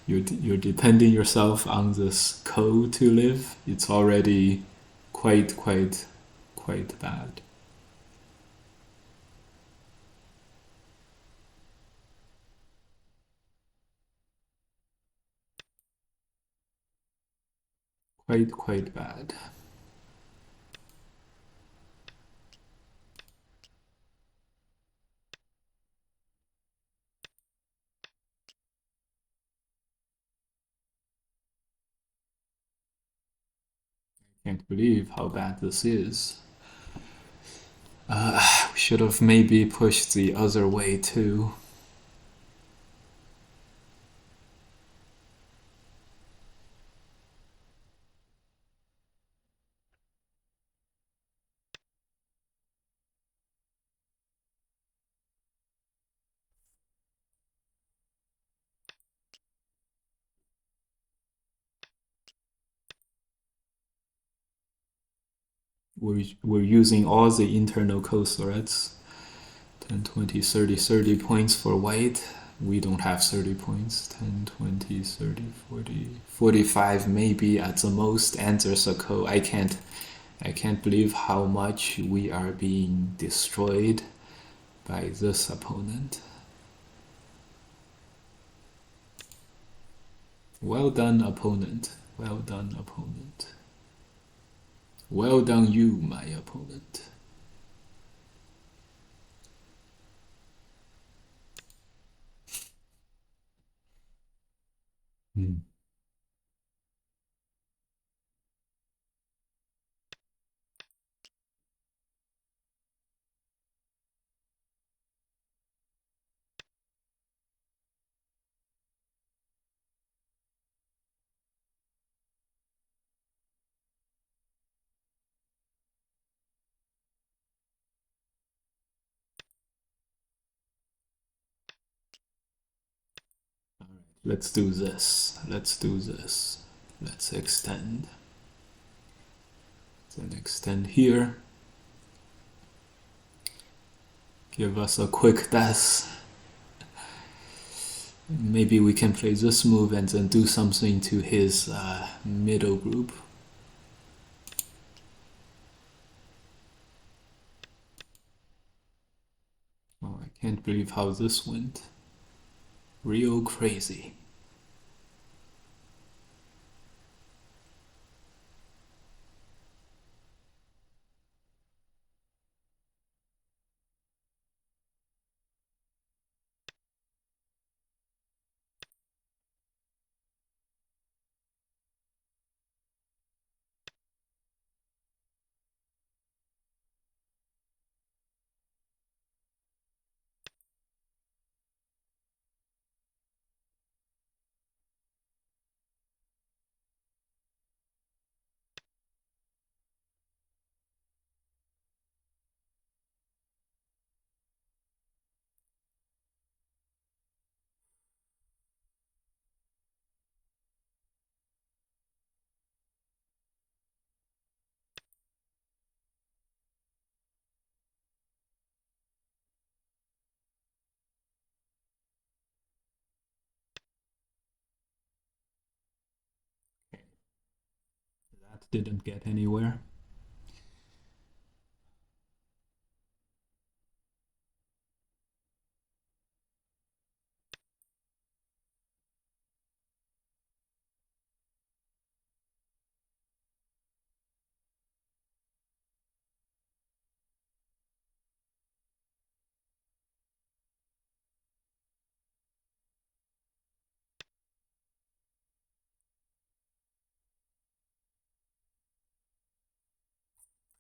You're depending yourself on this ko to live. It's already quite quite bad. Quite bad. Can't believe how bad this is. We should have maybe pushed the other way too. We're using all the internal code threads. 10, 20, 30, 30 points for white. We don't have 30 points. 10, 20, 30, 40, 45 maybe at the most. And there's a code. I can't believe how much we are being destroyed by this opponent. Well done, opponent. Well done, opponent. Well done, you, my opponent. Hmm. All right, let's do this. Let's do this. Let's extend. Then extend here. Give us a quick death. Maybe we can play this move and then do something to his middle group. Oh, I can't believe how this went. Real crazy. That didn't get anywhere.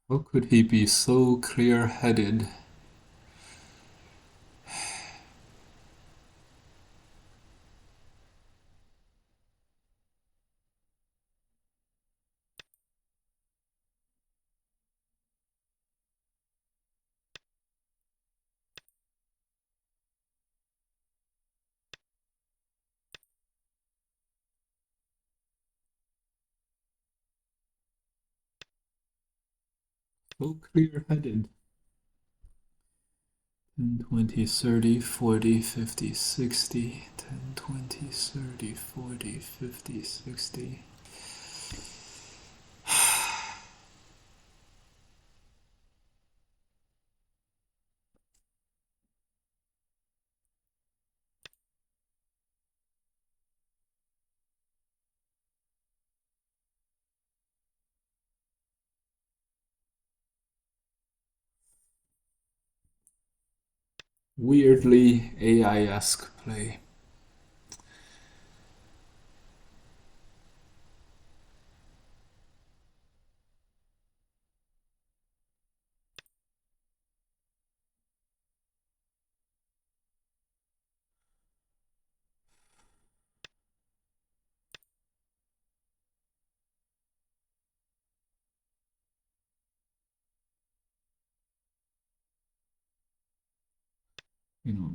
How could he be so clear-headed? So clear-headed. 10, 20, 30, 40, 50, 60. 10, 20, 30, 40, 50, 60. Weirdly AI-esque play. You know,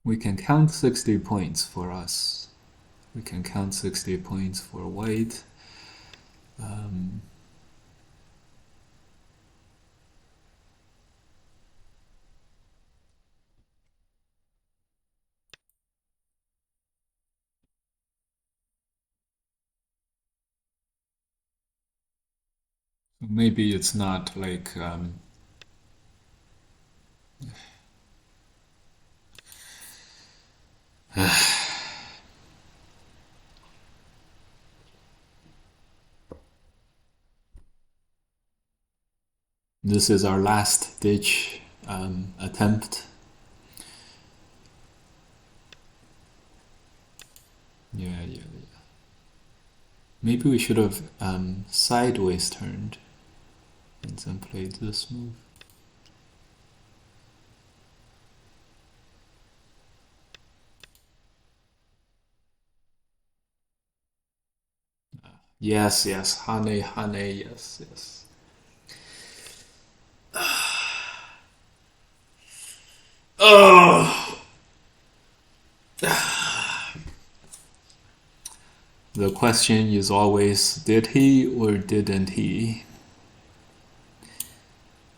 we can count 60 points for us. We can count 60 points for white. Maybe it's not like this is our last ditch attempt. Yeah. Maybe we should have sideways turned and then played this move. Yes, Hane, yes. Oh! The question is always, did he or didn't he?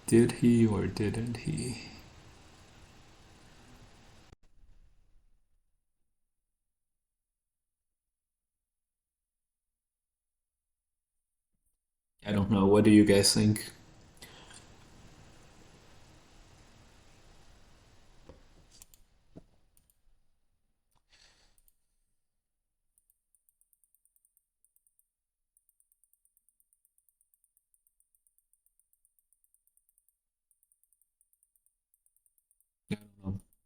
Did he or didn't he? I don't know. What do you guys think?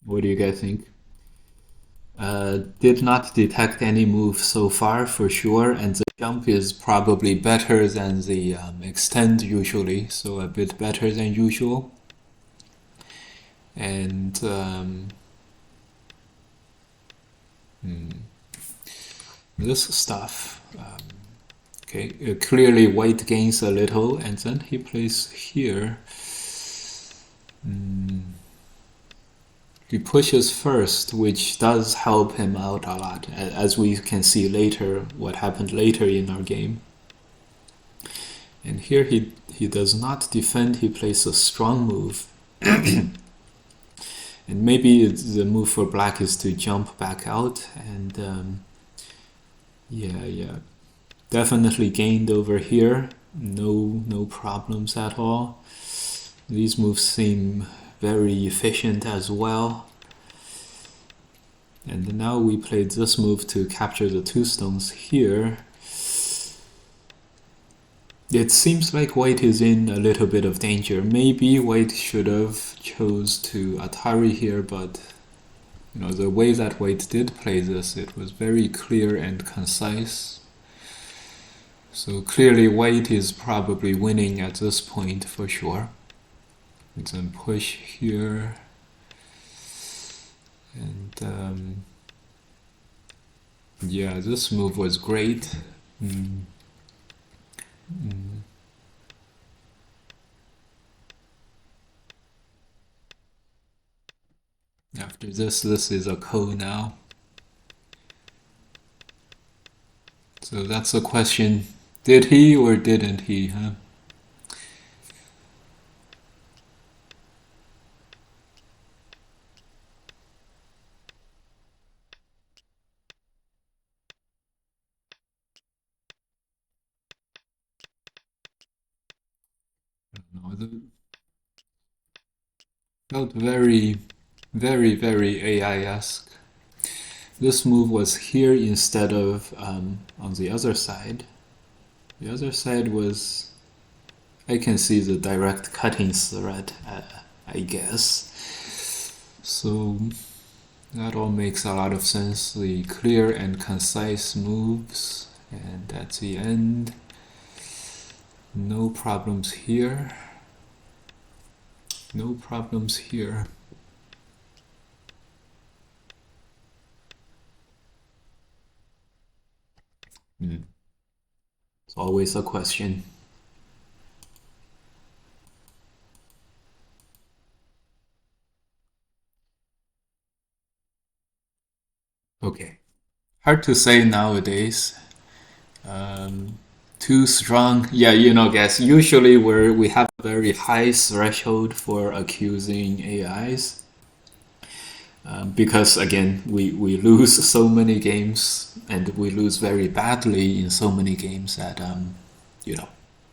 What do you guys think? Did not detect any move so far for sure, and the jump is probably better than the extend usually, so a bit better than usual. And this stuff. Okay, clearly white gains a little, and then he plays here. He pushes first, which does help him out a lot, as we can see later, what happened later in our game. And here he does not defend, he plays a strong move. And maybe the move for black is to jump back out, and yeah. Definitely gained over here, no problems at all. These moves seem very efficient as well. And now we played this move to capture the two stones here. It seems like white is in a little bit of danger. Maybe white should have chose to Atari here, but you know, the way that white did play this, it was very clear and concise. So clearly white is probably winning at this point for sure. And then push here. And yeah, this move was great. After this is a ko now. So that's the question. Did he or didn't he, huh? I don't know. Felt very AI-esque. This move was here instead of on the other side. The other side was, I can see the direct cutting thread, I guess. So that all makes a lot of sense. The clear and concise moves, and that's the end. No problems here. No problems here. It's always a question. Okay. Hard to say nowadays. Too strong. Yeah, guys, usually we have a very high threshold for accusing AIs. Because again, we lose so many games and we lose very badly in so many games that you know,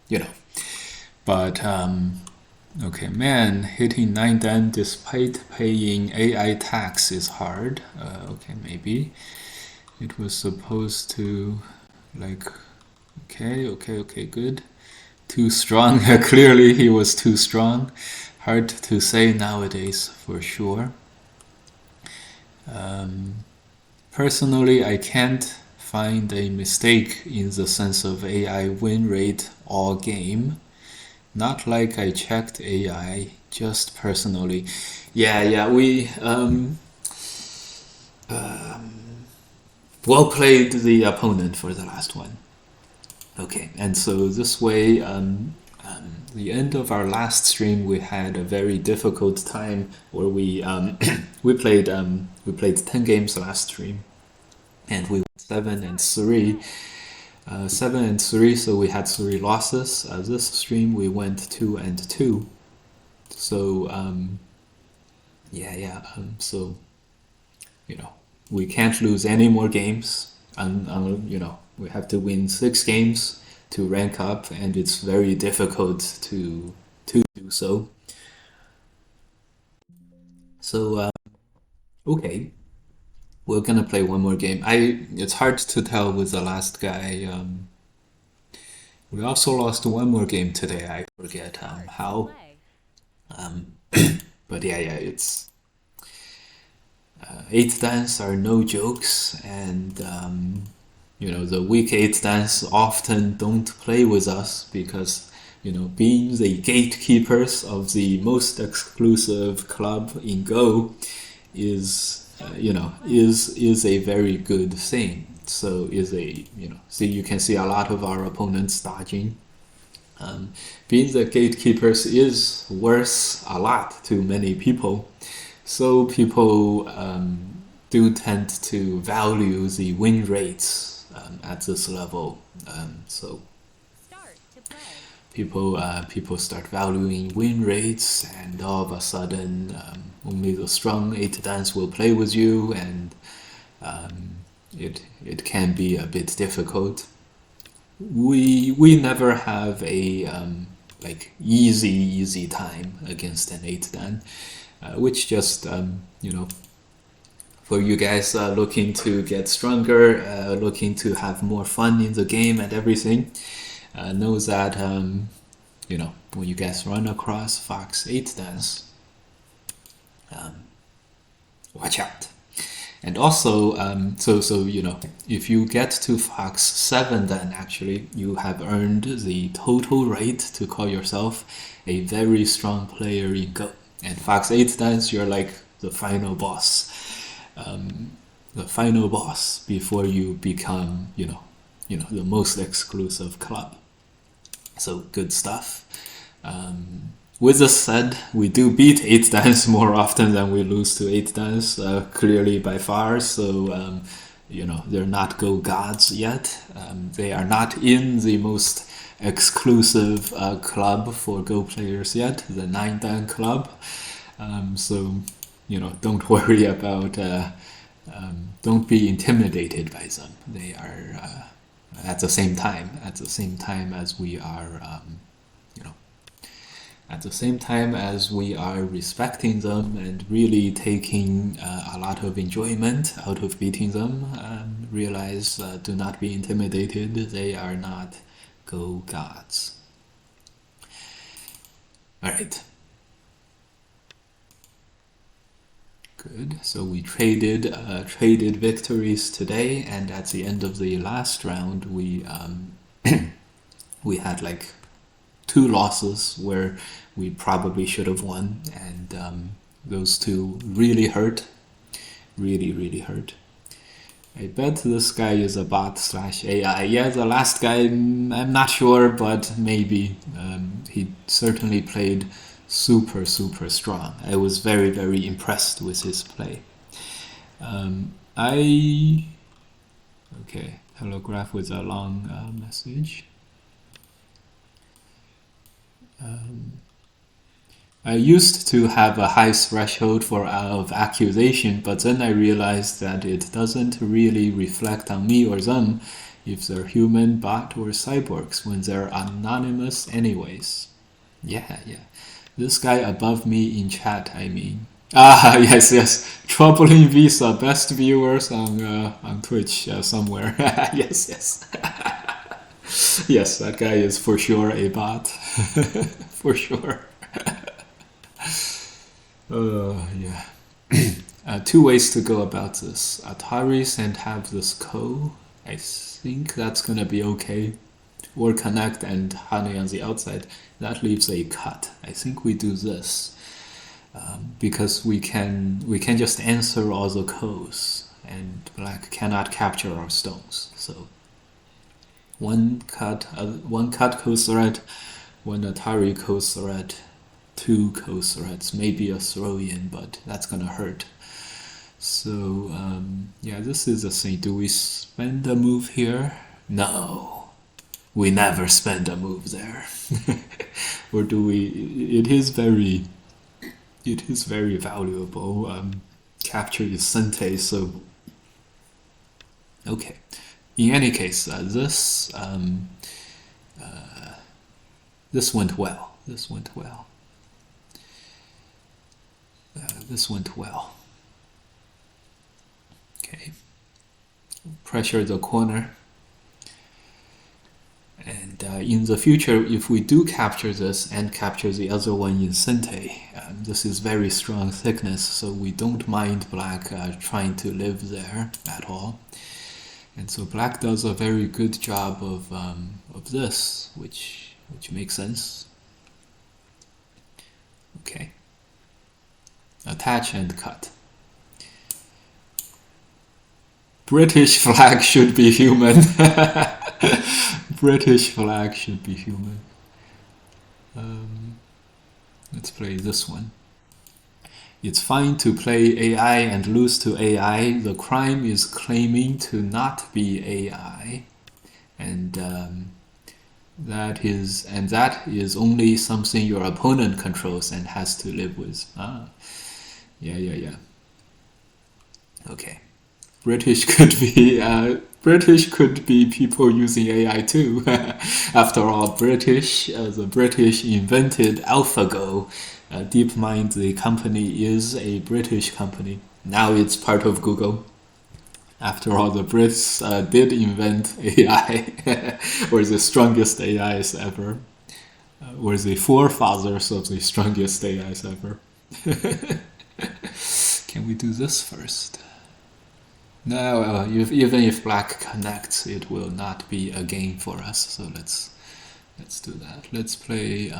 you know. But okay, man, hitting 9 dan despite paying AI tax is hard. Okay, maybe it was supposed to like. Okay, good. Too strong. Clearly, he was too strong. Hard to say nowadays for sure. Personally, I can't find a mistake in the sense of AI win rate all game. Not like I checked AI, just personally. Yeah, we well played the opponent for the last one. Okay, and so this way, the end of our last stream, we had a very difficult time where we we played 10 games last stream, and we went 7-3, 7-3. So we had 3 losses. This stream we went 2-2. So so we can't lose any more games, and we have to win 6 games to rank up, and it's very difficult to do so. So okay, we're gonna play one more game. It's hard to tell with the last guy. We also lost one more game today. I forget how, but yeah, it's 8 dans are no jokes, and the weak 8 dans often don't play with us because being the gatekeepers of the most exclusive club in Go is is a very good thing. So see, you can see a lot of our opponents dodging. Being the gatekeepers is worth a lot to many people. So people do tend to value the win rates at this level. So people start valuing win rates, and all of a sudden, only the strong 8 dans will play with you, and it can be a bit difficult. We never have a like easy time against an 8 dan, which just for you guys looking to get stronger, looking to have more fun in the game and everything, knows that when you guys run across Fox 8 dans, watch out. And also, if you get to Fox 7, then actually you have earned the total right to call yourself a very strong player in Go. And Fox 8 dans, you're like the final boss. The final boss before you become, the most exclusive club. So good stuff. With this said, we do beat 8 dans more often than we lose to 8 dans, clearly by far. So, they're not Go gods yet. They are not in the most exclusive club for Go players yet, the 9dan club. So, don't worry about, don't be intimidated by them. They are at the same time as we are, at the same time as we are respecting them and really taking a lot of enjoyment out of beating them. Realize, do not be intimidated. They are not Go gods. All right. Good. So we traded victories today, and at the end of the last round, we had like 2 losses where we probably should have won, and those 2 really hurt, really hurt. I bet this guy is a bot / AI. Yeah, the last guy, I'm not sure, but maybe. He certainly played super strong. I was very impressed with his play. Okay, hello graph with a long message. I used to have a high threshold of accusation, but then I realized that it doesn't really reflect on me or them if they're human, bot, or cyborgs when they're anonymous anyways. Yeah. This guy above me in chat, I mean. Ah, yes. Troubling Visa, best viewers on Twitch somewhere. Yes. Yes, that guy is for sure a bot. For sure. Yeah. 2 ways to go about this. Ataris and have this I think that's gonna be okay. Or connect and honey on the outside. That leaves a cut. I think we do this because we can just answer all the codes, and black cannot capture our stones. So one cut code threat, one Atari code threat, 2 code threats, maybe a throw-in, but that's gonna hurt. So yeah, this is a thing. Do we spend a move here? No. We never spend a move there. Or do we? It is very valuable. Capture is Sente, so okay. In any case, this went well. This went well. Okay. Pressure the corner. And in the future, if we do capture this and capture the other one in Sente, this is very strong thickness, so we don't mind black trying to live there at all. And so black does a very good job of this, which makes sense. Okay. Attach and cut. British flag should be human. British flag should be human. Let's play this one. It's fine to play AI and lose to AI. The crime is claiming to not be AI, and that is only something your opponent controls and has to live with. Yeah. Okay. British could be people using AI too. After all, the British invented AlphaGo. DeepMind, the company, is a British company. Now it's part of Google. After all, the Brits did invent AI, or the strongest AIs ever, or the forefathers of the strongest AIs ever. Can we do this first? No, even if black connects, it will not be a game for us. So let's do that. Let's play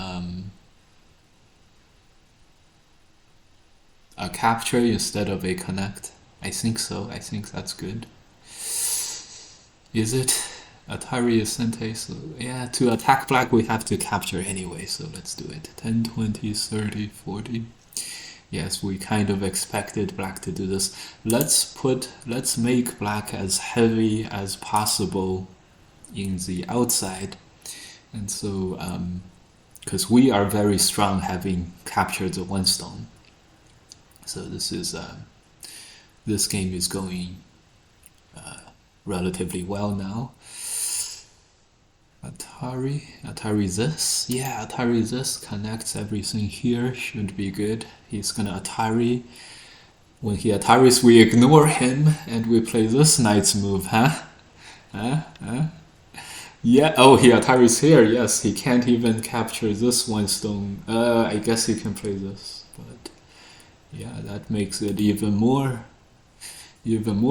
a capture instead of a connect. I think so. I think that's good. Is it? Atari is Sente, so yeah, to attack black we have to capture anyway, so let's do it. 10, 20, 30, 40. Yes, we kind of expected black to do this. Let's make black as heavy as possible in the outside. And so, because we are very strong having captured the 1 stone. So this game is going relatively well now. Atari this? Yeah, Atari this connects everything here, should be good. He's gonna Atari. When he Ataris, we ignore him and we play this knight's move, huh? Yeah, oh, he Ataris here, yes, he can't even capture this 1 stone. I guess he can play this, but Yeah, that makes it even more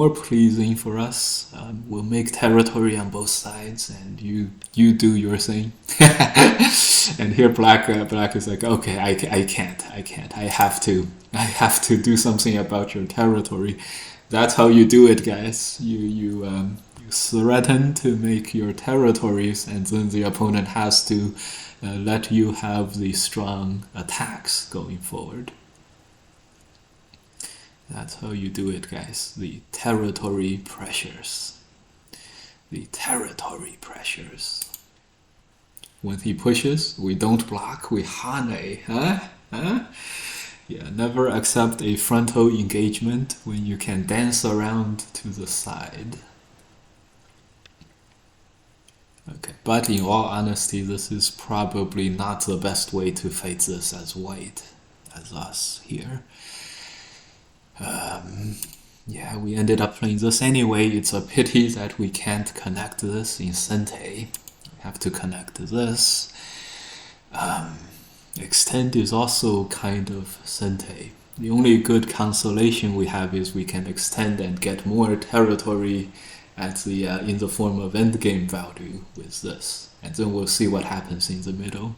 pleasing for us. We'll make territory on both sides, and you do your thing. And here black is like, okay, I can't, I have to do something about your territory. That's how you do it, guys. You threaten to make your territories, and then the opponent has to let you have the strong attacks going forward. That's how you do it, guys. The territory pressures. The territory pressures. When he pushes, we don't block, we hane, huh? Huh? Yeah, never accept a frontal engagement when you can dance around to the side. Okay, but in all honesty, this is probably not the best way to fight this as white, as us here. Yeah, we ended up playing this anyway. It's a pity that we can't connect this in Sente. We have to connect this. Extend is also kind of Sente. The only good consolation we have is we can extend and get more territory at the in the form of endgame value with this. And then we'll see what happens in the middle.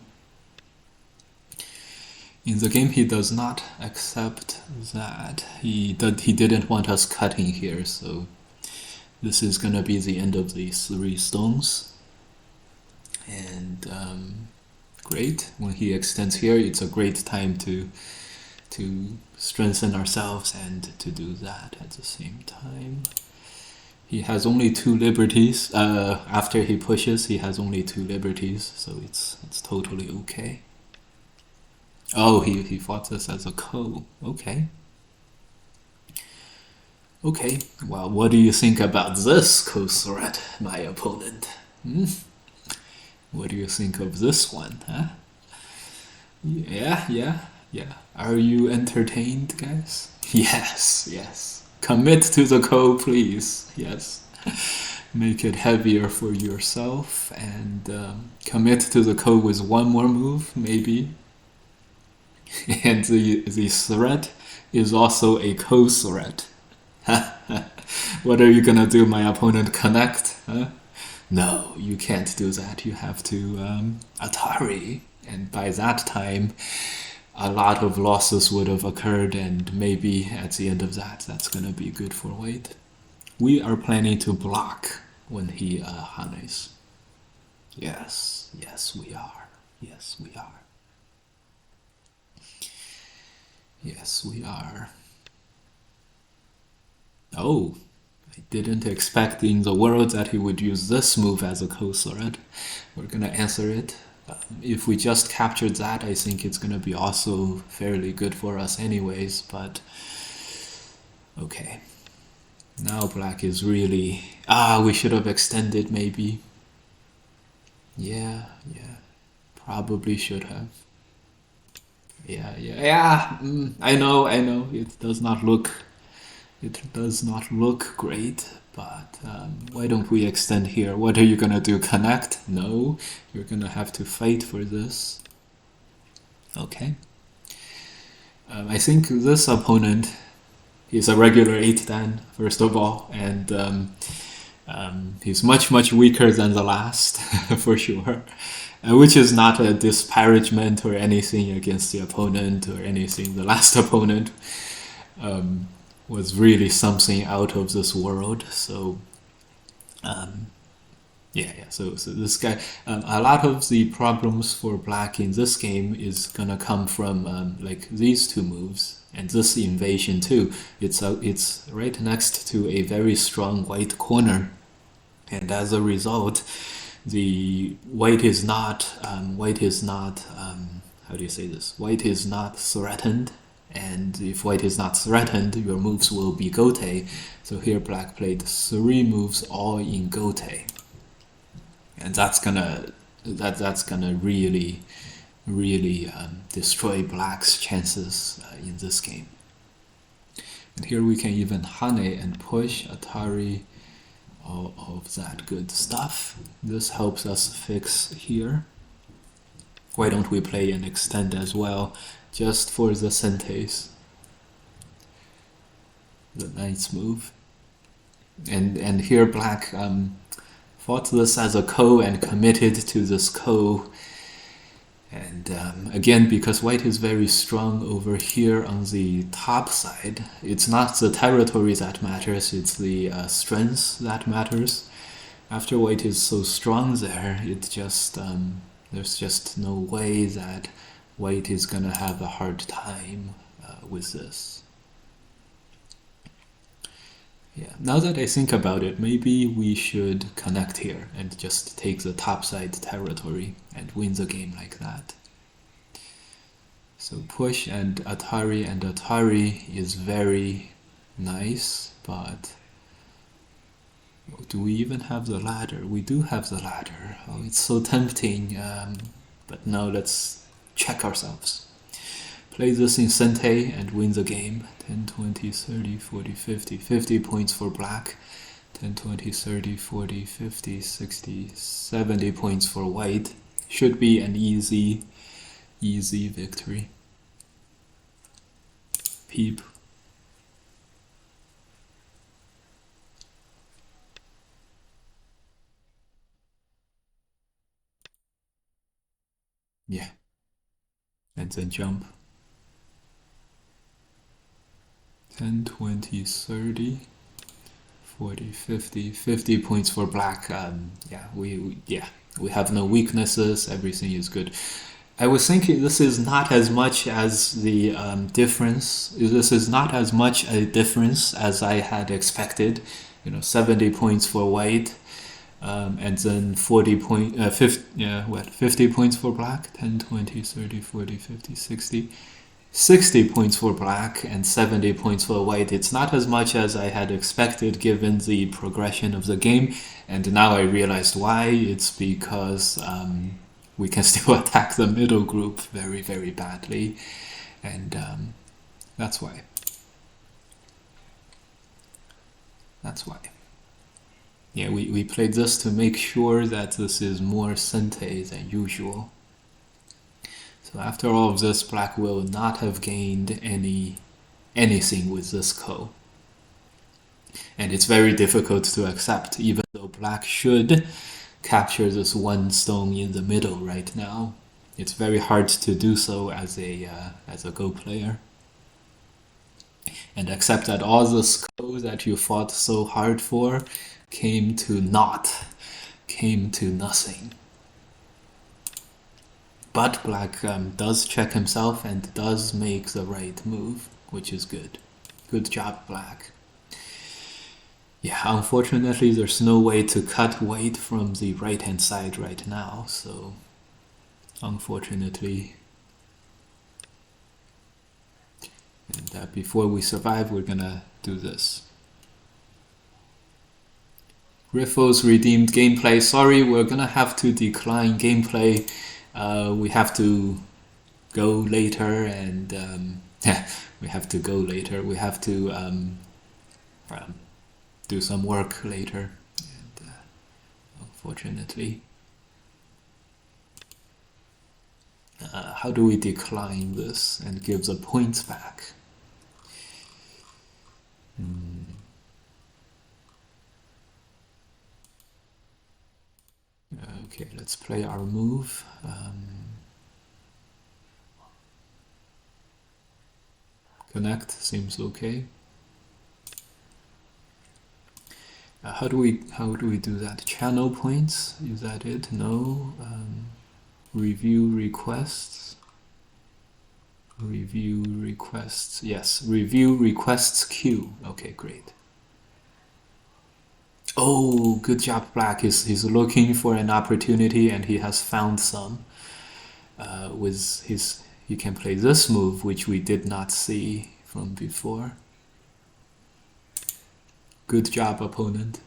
In the game, he does not accept that. He didn't want us cutting here, so this is gonna be the end of these 3 stones. And great, when he extends here, it's a great time to strengthen ourselves and to do that at the same time. He has only 2 liberties. After he pushes, he has only 2 liberties, so it's totally okay. Oh, he fought this as a ko. Okay. Okay, well, what do you think about this ko threat, my opponent? What do you think of this one, huh? Yeah. Are you entertained, guys? Yes. Commit to the ko, please. Yes. Make it heavier for yourself, and commit to the ko with 1 more move, maybe. And the threat is also a ko threat. What are you gonna do, my opponent? Connect? Huh? No, you can't do that. You have to Atari. And by that time, a lot of losses would have occurred, and maybe at the end of that, that's gonna be good for white. We are planning to block when he hanes. Yes, we are. Yes, we are. Oh, I didn't expect in the world that he would use this move as a ko threat. We're gonna answer it. If we just captured that, I think it's gonna be also fairly good for us anyways, but okay. Now black is really... we should have extended maybe. Yeah, probably should have. Yeah. I know. It does not look great, but why don't we extend here? What are you gonna do? Connect? No, you're gonna have to fight for this. Okay. I think this opponent is a regular 8-dan, first of all, and he's much weaker than the last, for sure. Which is not a disparagement or anything against the opponent or anything. The last opponent was really something out of this world. So, So this guy, a lot of the problems for black in this game is gonna come from like these 2 moves and this invasion too. It's right next to a very strong white corner, and as a result, the white is not how do you say this? White is not threatened, and if white is not threatened, your moves will be gote. So here black played 3 moves all in gote, and that's gonna really destroy black's chances in this game. And here we can even hane and push Atari. All of that good stuff. This helps us fix here. Why don't we play and extend as well, just for the sentes? the knight's move. And here black fought this as a ko and committed to this ko. And again, because white is very strong over here on the top side, it's not the territory that matters, it's the strength that matters. After white is so strong there, it just there's just no way that white is gonna have a hard time with this. Yeah, now that I think about it, maybe we should connect here and just take the topside territory and win the game like that. So push and Atari is very nice, but do we even have the ladder? We do have the ladder. Oh, it's so tempting, but now let's check ourselves. Play this in Sente and win the game. 10, 20, 30, 40, 50. 50 points for black. 10, 20, 30, 40, 50, 60, 70 points for white. Should be an easy victory. Peep. Yeah. And then jump. 10, 20, 30, 40, 50, 50 points for black. Yeah, we have no weaknesses. Everything is good. I was thinking this is not as much as the difference. This is not as much a difference as I had expected. 70 points for white, and then 50 points for black. 10, 20, 30, 40, 50, 60. 60 points for black and 70 points for white. It's not as much as I had expected given the progression of the game, and now I realized why. It's because we can still attack the middle group very, very badly, and that's why. Yeah, we played this to make sure that this is more Sente than usual. So after all of this, black will not have gained anything with this ko. And it's very difficult to accept, even though black should capture this one stone in the middle right now. It's very hard to do so as a Go player. And accept that all this ko that you fought so hard for came to nothing. But black does check himself and does make the right move, which is good. Good job, black. Yeah, unfortunately there's no way to cut white from the right hand side right now, so unfortunately. And before we survive, we're gonna do this. Griffos redeemed gameplay. Sorry, we're gonna have to decline gameplay. We have to go later, and we have to go later. We have to do some work later, and unfortunately. How do we decline this and give the points back? Okay, let's play our move. Connect seems okay. How do we do that? Channel points? Is that it? No. Review requests. Review requests. Yes, review requests queue. Okay, great. Oh, good job, black. He's looking for an opportunity and he has found some. He can play this move, which we did not see from before. Good job, opponent.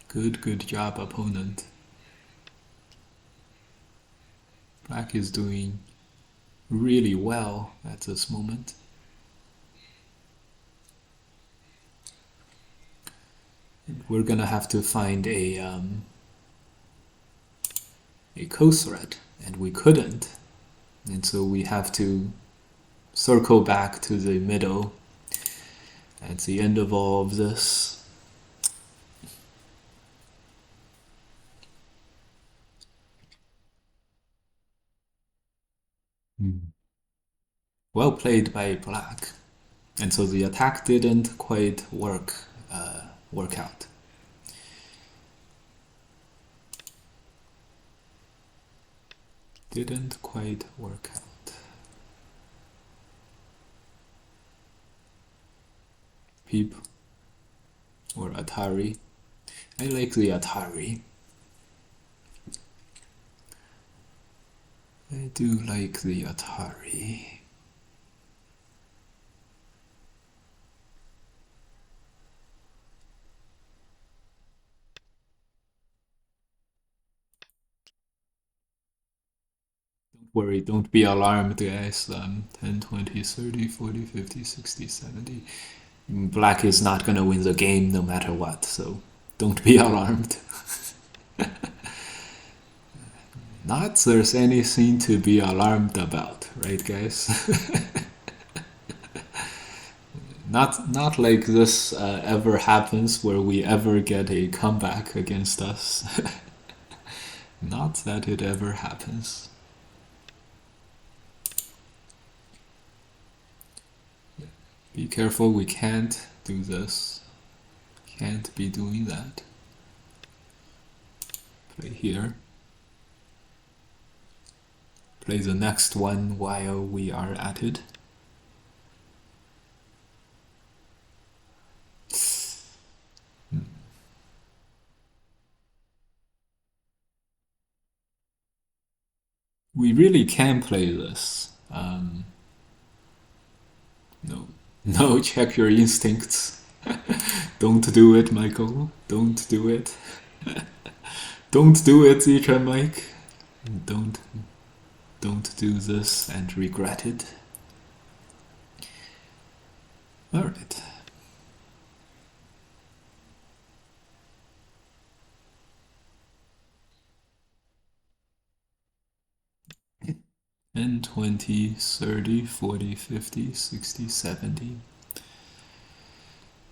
Good job, opponent. Black is doing really well at this moment. We're gonna have to find a co-thread, and we couldn't, and so we have to circle back to the middle That's the end of all of this. Well played by black. And so the attack didn't quite work out. Didn't quite work out. Peep or Atari. I like the Atari. I do like the Atari. Don't worry, don't be alarmed, guys. 10, 20, 30, 40, 50, 60, 70. Black is not gonna win the game no matter what, so don't be alarmed. Not there's anything to be alarmed about, right, guys? Not like this ever happens where we ever get a comeback against us. Not that it ever happens. Be careful, we can't do this. Can't be doing that. Play here. Play the next one while we are at it. We really can play this. No, check your instincts. Don't do it, Michael. Don't do it. Don't do it, Zitra Mike. Don't do this and regret it. Alright. And 20, 30, 40, 50, 60, 70.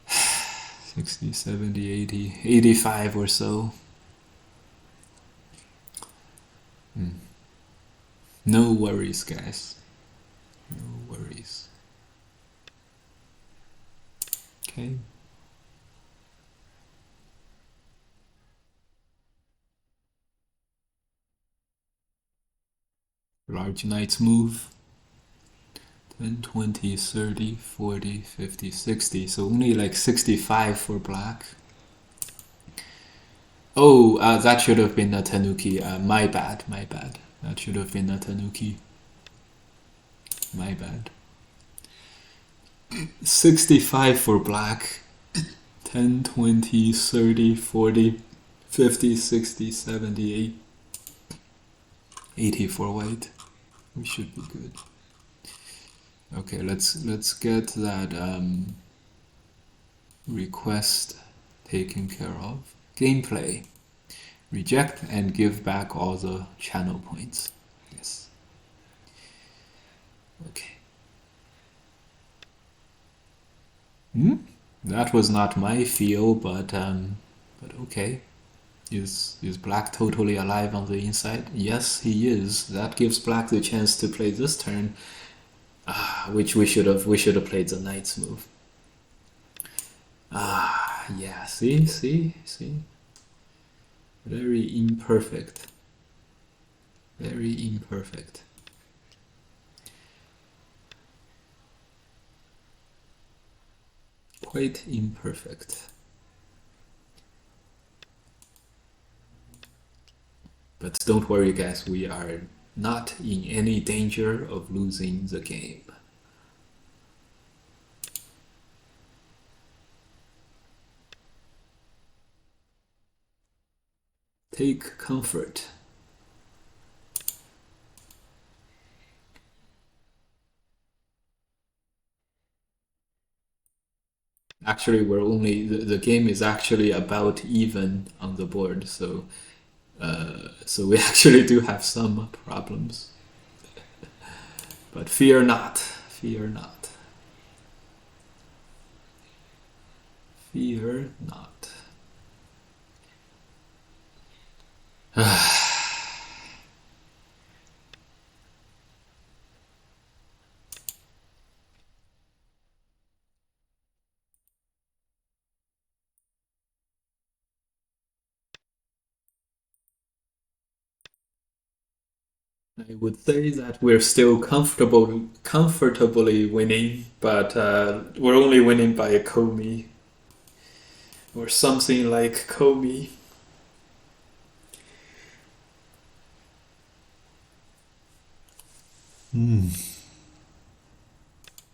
60, 70, 80, 85 or so. No worries, guys. No worries. Okay. Large knights move. 10, 20, 30, 40, 50, 60. So only like 65 for black. Oh, that should have been a Tanuki. My bad. That should have been a Tanuki. My bad. 65 for black. 10, 20, 30, 40, 50, 60, 70, 80 for white. We should be good. Okay, let's get that request taken care of. Gameplay. Reject and give back all the channel points. Yes. Okay. That was not my feel, but okay. Is black totally alive on the inside? Yes, he is. That gives black the chance to play this turn, which we should have played the knight's move. Yeah. See. Very imperfect. Very imperfect. Quite imperfect. But don't worry, guys, we are not in any danger of losing the game. Take comfort. Actually, we're only the game is actually about even on the board, so we actually do have some problems. But fear not, fear not. Fear not. I would say that we're still comfortably winning, but we're only winning by a komi or something like komi.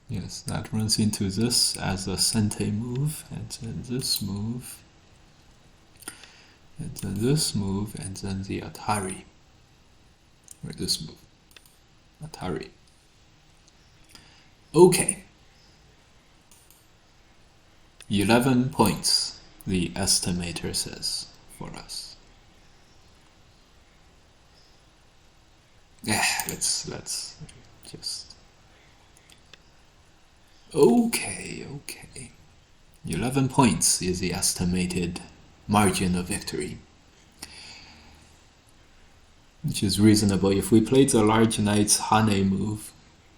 Yes, that runs into this as a sente move, and then this move, and then this move, and then the Atari. Or this move. Atari. Okay. 11 points, the estimator says for us. Yeah, let's just. Okay. 11 points is the estimated margin of victory, which is reasonable. If we played the large knight's Hane move,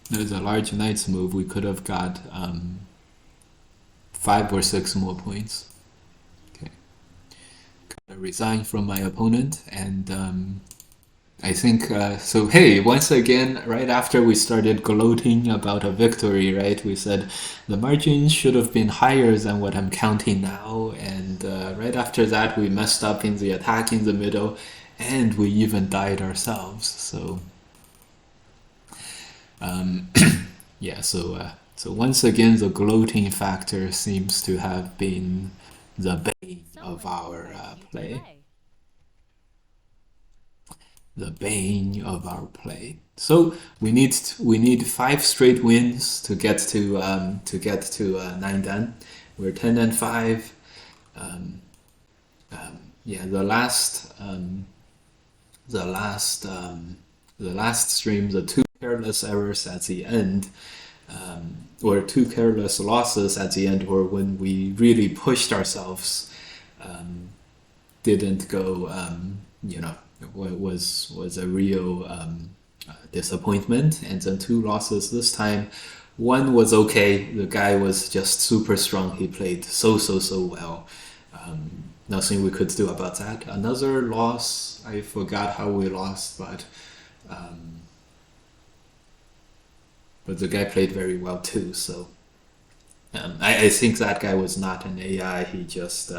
there's a large knight's move, we could have got 5 or 6 more points. Okay. Gotta resign from my opponent, and I think, so hey, once again, right after we started gloating about a victory, right, we said the margin should have been higher than what I'm counting now, and right after that we messed up in the attack in the middle, and we even died ourselves, so yeah, so once again the gloating factor seems to have been the bane of our play. The bane of our play. So we need 5 straight wins to get to 9 dan. We're 10 and 5. Yeah, the last stream, the 2 careless errors at the end, or 2 careless losses at the end, or when we really pushed ourselves, didn't go, was a real disappointment. And then 2 losses this time. One was okay. The guy was just super strong. He played so well. Nothing we could do about that. Another loss, I forgot how we lost, but the guy played very well too. So I think that guy was not an AI. He just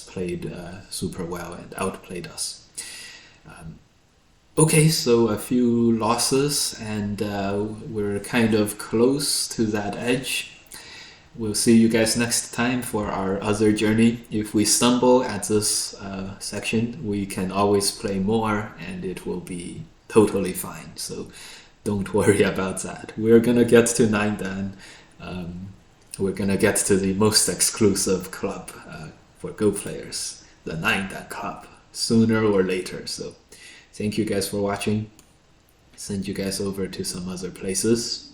played super well and outplayed us. Okay, so a few losses, and we're kind of close to that edge. We'll see you guys next time for our other journey. If we stumble at this section, we can always play more, and it will be totally fine. So don't worry about that. We're gonna get to 9 dan. We're gonna get to the most exclusive club for Go players, the 9 dan club, sooner or later. So thank you guys for watching. Send you guys over to some other places.